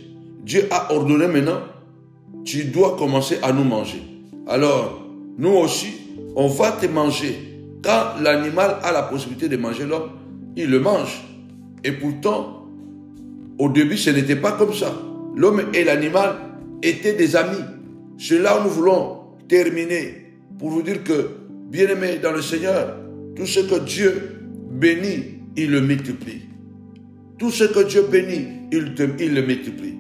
Dieu a ordonné maintenant, tu dois commencer à nous manger. Alors, nous aussi, on va te manger. Quand l'animal a la possibilité de manger l'homme, il le mange. Et pourtant, au début, ce n'était pas comme ça. L'homme et l'animal étaient des amis. C'est là où nous voulons terminer pour vous dire que, bien-aimés dans le Seigneur, tout ce que Dieu bénit, il le multiplie. Tout ce que Dieu bénit, il le multiplie.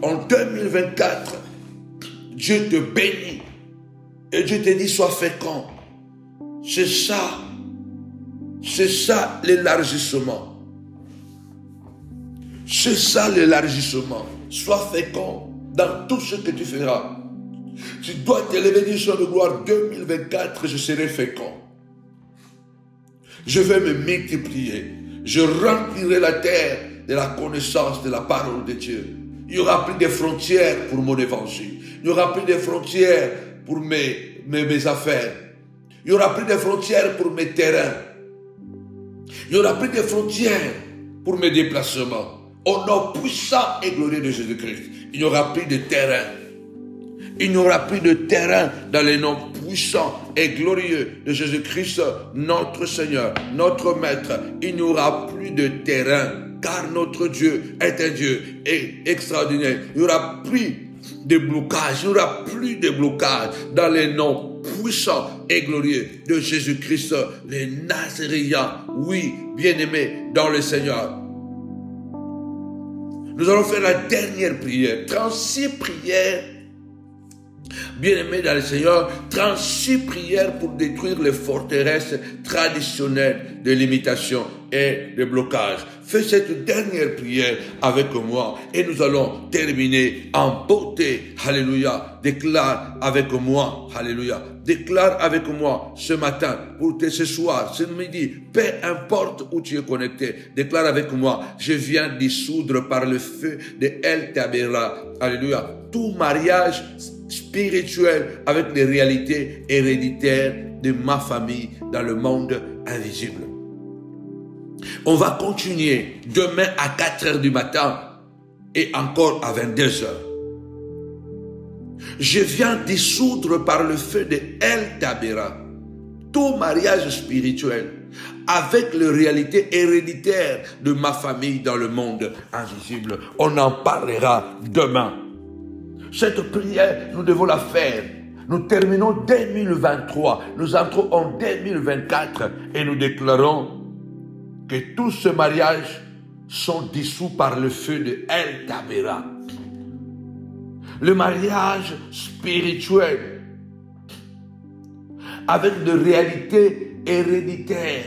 En 2024, Dieu te bénit. Et Dieu te dit, sois fécond. C'est ça. C'est ça l'élargissement. C'est ça l'élargissement. Sois fécond dans tout ce que tu feras. Tu dois t'élever du son de gloire. 2024, je serai fécond. Je vais me multiplier. Je remplirai la terre de la connaissance de la parole de Dieu. Il n'y aura plus de frontières pour mon évangile. Il n'y aura plus de frontières pour mes affaires. Il n'y aura plus de frontières pour mes terrains. Il n'y aura plus de frontières pour mes déplacements. Au nom puissant et glorieux de Jésus-Christ, il n'y aura plus de terrain. Il n'y aura plus de terrain dans les noms puissants et glorieux de Jésus-Christ, notre Seigneur, notre Maître. Il n'y aura plus de terrain, car notre Dieu est un Dieu extraordinaire. Il n'y aura plus de blocage, il n'y aura plus de blocage dans les noms puissants et glorieux de Jésus-Christ, les Nazaréens. Oui, bien-aimés dans le Seigneur. Nous allons faire la dernière prière, 36 prières. Bien-aimés dans le Seigneur, 36 prières pour détruire les forteresses traditionnelles de l'imitation. et de blocage. Fais cette dernière prière avec moi et nous allons terminer en beauté. Alléluia. Déclare avec moi. Alléluia. Déclare avec moi ce matin, ce soir, ce midi, peu importe où tu es connecté. Déclare avec moi, je viens dissoudre par le feu de El Tabera. Alléluia. Tout mariage spirituel avec les réalités héréditaires de ma famille dans le monde invisible. On va continuer demain à 4 heures du matin et encore à 22 heures. Je viens dissoudre par le feu de El Tabera tout mariage spirituel avec les réalités héréditaires de ma famille dans le monde invisible. On en parlera demain. Cette prière, nous devons la faire. Nous terminons 2023, nous entrons en 2024 et nous déclarons que tous ces mariages sont dissous par le feu de El Tabera. Le mariage spirituel avec des réalités héréditaires.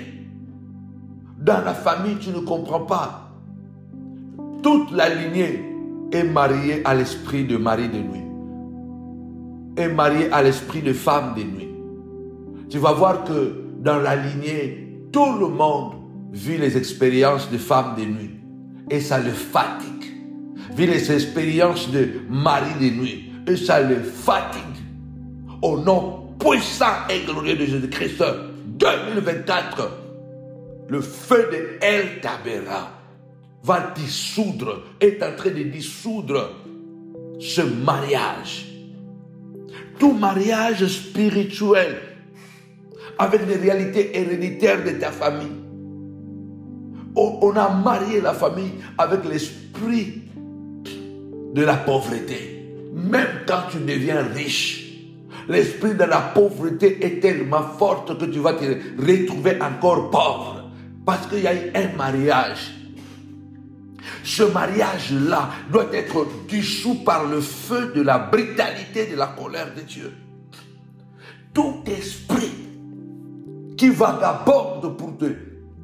Dans la famille, tu ne comprends pas. Toute la lignée est mariée à l'esprit de mari de nuit. Est mariée à l'esprit de femme de nuit. Tu vas voir que dans la lignée, tout le monde vit les expériences de femmes de nuit. Et ça le fatigue. Vit les expériences de mari de nuit. Et ça le fatigue. Au nom puissant et glorieux de Jésus-Christ, 2024, le feu de El Tabera va dissoudre, est en train de dissoudre ce mariage. Tout mariage spirituel avec des réalités héréditaires de ta famille. On a marié la famille avec l'esprit de la pauvreté. Même quand tu deviens riche, l'esprit de la pauvreté est tellement fort que tu vas te retrouver encore pauvre. Parce qu'il y a eu un mariage. Ce mariage-là doit être dissous par le feu de la brutalité de la colère de Dieu. Tout esprit qui vagabonde pour te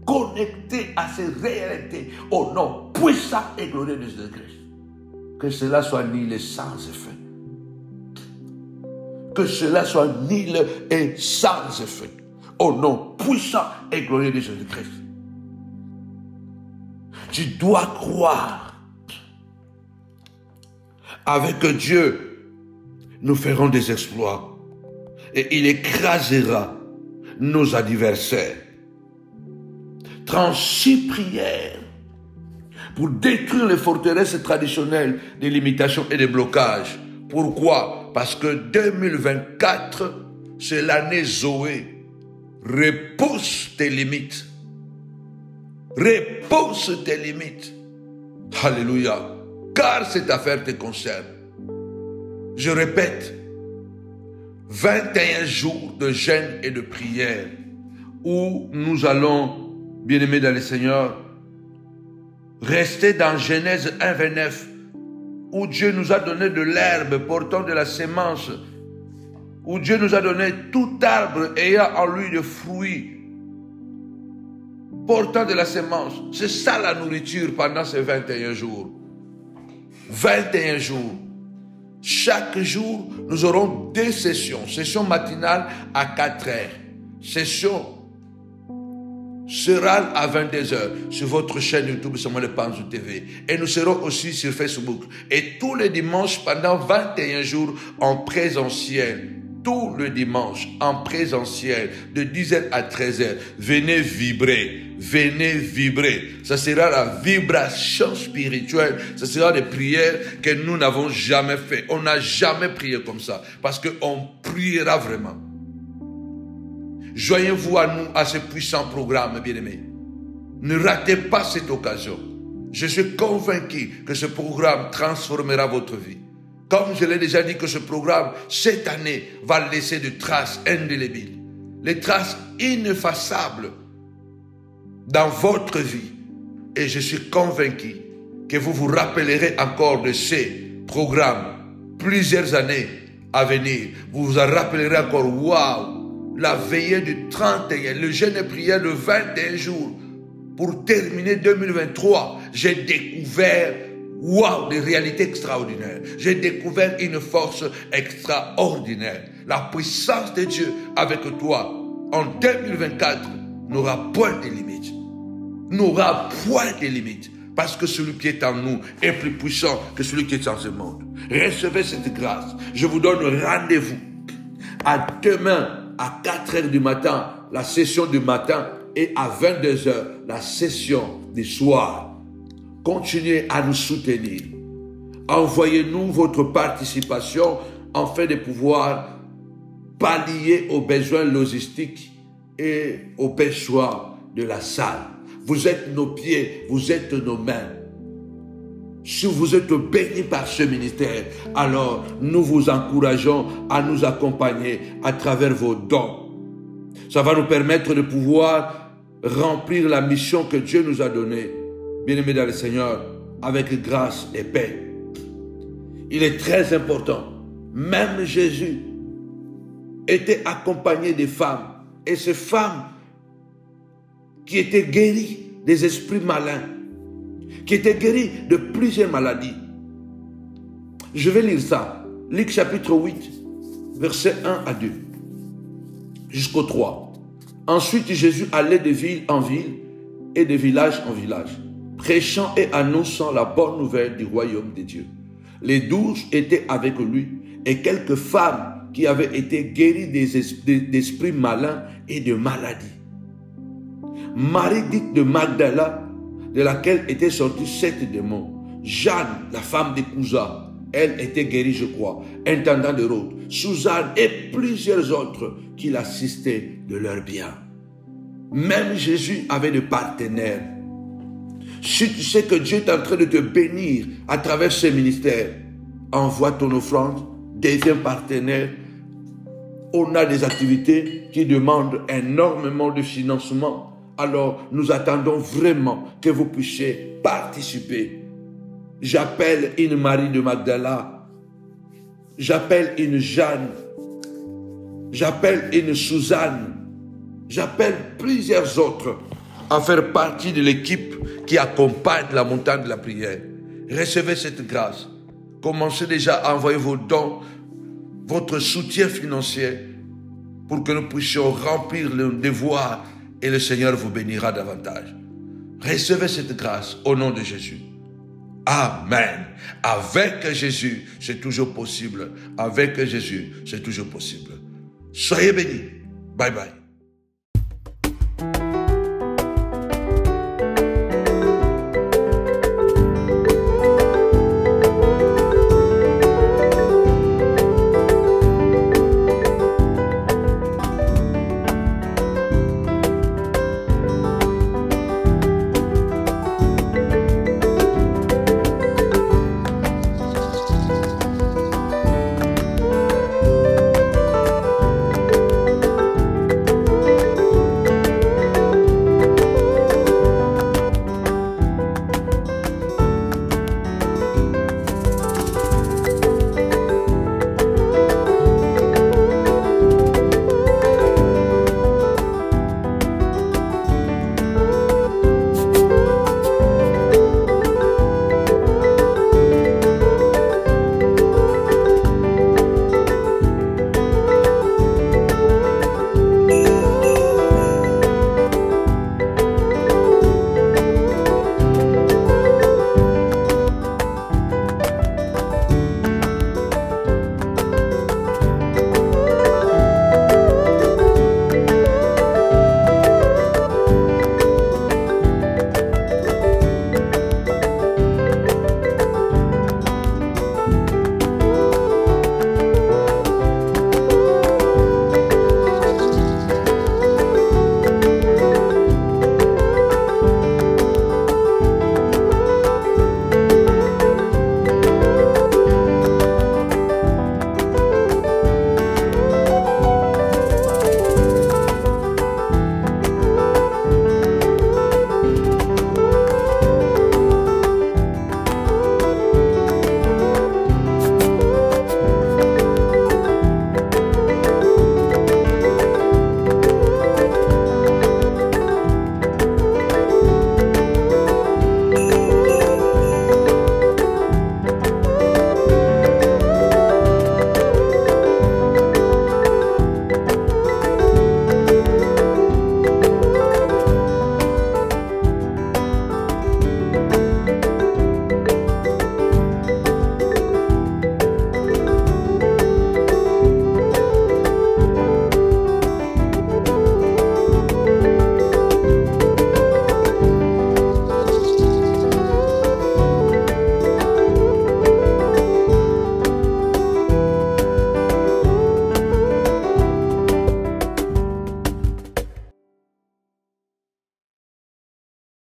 connecter à ces réalités au nom puissant et glorieux de Jésus-Christ, que cela soit nul et sans effet. Que cela soit nul et sans effet. Au nom puissant et glorieux de Jésus-Christ. Tu dois croire. Avec Dieu, nous ferons des exploits. Et il écrasera nos adversaires. 36 prières pour détruire les forteresses traditionnelles de limitation et de blocage. Pourquoi? Parce que 2024, c'est l'année Zoé. Repousse tes limites. Repousse tes limites. Alléluia. Car cette affaire te concerne. Je répète, 21 jours de jeûne et de prière où nous allons, bien-aimés dans le Seigneur, rester dans Genèse 1, 29, où Dieu nous a donné de l'herbe portant de la sémence, où Dieu nous a donné tout arbre ayant en lui de fruits, portant de la sémence. C'est ça la nourriture pendant ces 21 jours. 21 jours. Chaque jour, nous aurons 2 sessions. Session matinale à 4 heures. Session sera à 22h sur votre chaîne YouTube Samuel Panzou TV. Et nous serons aussi sur Facebook. Et tous les dimanches pendant 21 jours en présentiel. Tous les dimanches en présentiel de 10h à 13h. Venez vibrer. Venez vibrer. Ça sera la vibration spirituelle. Ça sera des prières que nous n'avons jamais fait. On n'a jamais prié comme ça. Parce qu'on priera vraiment. Joignez-vous à nous, à ce puissant programme, bien-aimés. Ne ratez pas cette occasion. Je suis convaincu que ce programme transformera votre vie. Comme je l'ai déjà dit que ce programme, cette année, va laisser des traces indélébiles. Les traces ineffaçables dans votre vie. Et je suis convaincu que vous vous rappellerez encore de ces programmes plusieurs années à venir. Vous vous en rappellerez encore, waouh! La veillée du 31, le jeûne et prière de 21 jours. pour terminer 2023, j'ai découvert, wow, des réalités extraordinaires. J'ai découvert une force extraordinaire. La puissance de Dieu avec toi en 2024 n'aura point de limite. N'aura point de limite. Parce que celui qui est en nous est plus puissant que celui qui est dans ce monde. Recevez cette grâce. Je vous donne rendez-vous à demain à 4 heures du matin, la session du matin, et à 22 heures, la session du soir. Continuez à nous soutenir. Envoyez-nous votre participation afin de pouvoir pallier aux besoins logistiques et aux besoins de la salle. Vous êtes nos pieds, vous êtes nos mains. Si vous êtes bénis par ce ministère, alors nous vous encourageons à nous accompagner à travers vos dons. Ça va nous permettre de pouvoir remplir la mission que Dieu nous a donnée, bien-aimés dans le Seigneur, avec grâce et paix. Il est très important. Même Jésus était accompagné des femmes. Et ces femmes qui étaient guéries des esprits malins, qui étaient guéries de plusieurs maladies. Je vais lire ça. Luc chapitre 8, versets 1 à 2, jusqu'au 3. Ensuite, Jésus allait de ville en ville et de village en village, prêchant et annonçant la bonne nouvelle du royaume de Dieu. Les 12 étaient avec lui et quelques femmes qui avaient été guéries d'esprits malins et de maladies. Marie dite de Magdala, de laquelle étaient sortis 7 démons. Jeanne, la femme de Cousa, elle était guérie, je crois, intendant de Rhodes. Suzanne et plusieurs autres qui l'assistaient de leurs biens. Même Jésus avait des partenaires. Si tu sais que Dieu est en train de te bénir à travers ce ministère, envoie ton offrande, deviens partenaire. On a des activités qui demandent énormément de financement. Alors, nous attendons vraiment que vous puissiez participer. J'appelle une Marie de Magdala. J'appelle une Jeanne. J'appelle une Suzanne. J'appelle plusieurs autres à faire partie de l'équipe qui accompagne la montagne de la prière. Recevez cette grâce. Commencez déjà à envoyer vos dons, votre soutien financier pour que nous puissions remplir le devoir et le Seigneur vous bénira davantage. Recevez cette grâce au nom de Jésus. Amen. Avec Jésus, c'est toujours possible. Avec Jésus, c'est toujours possible. Soyez bénis. Bye bye.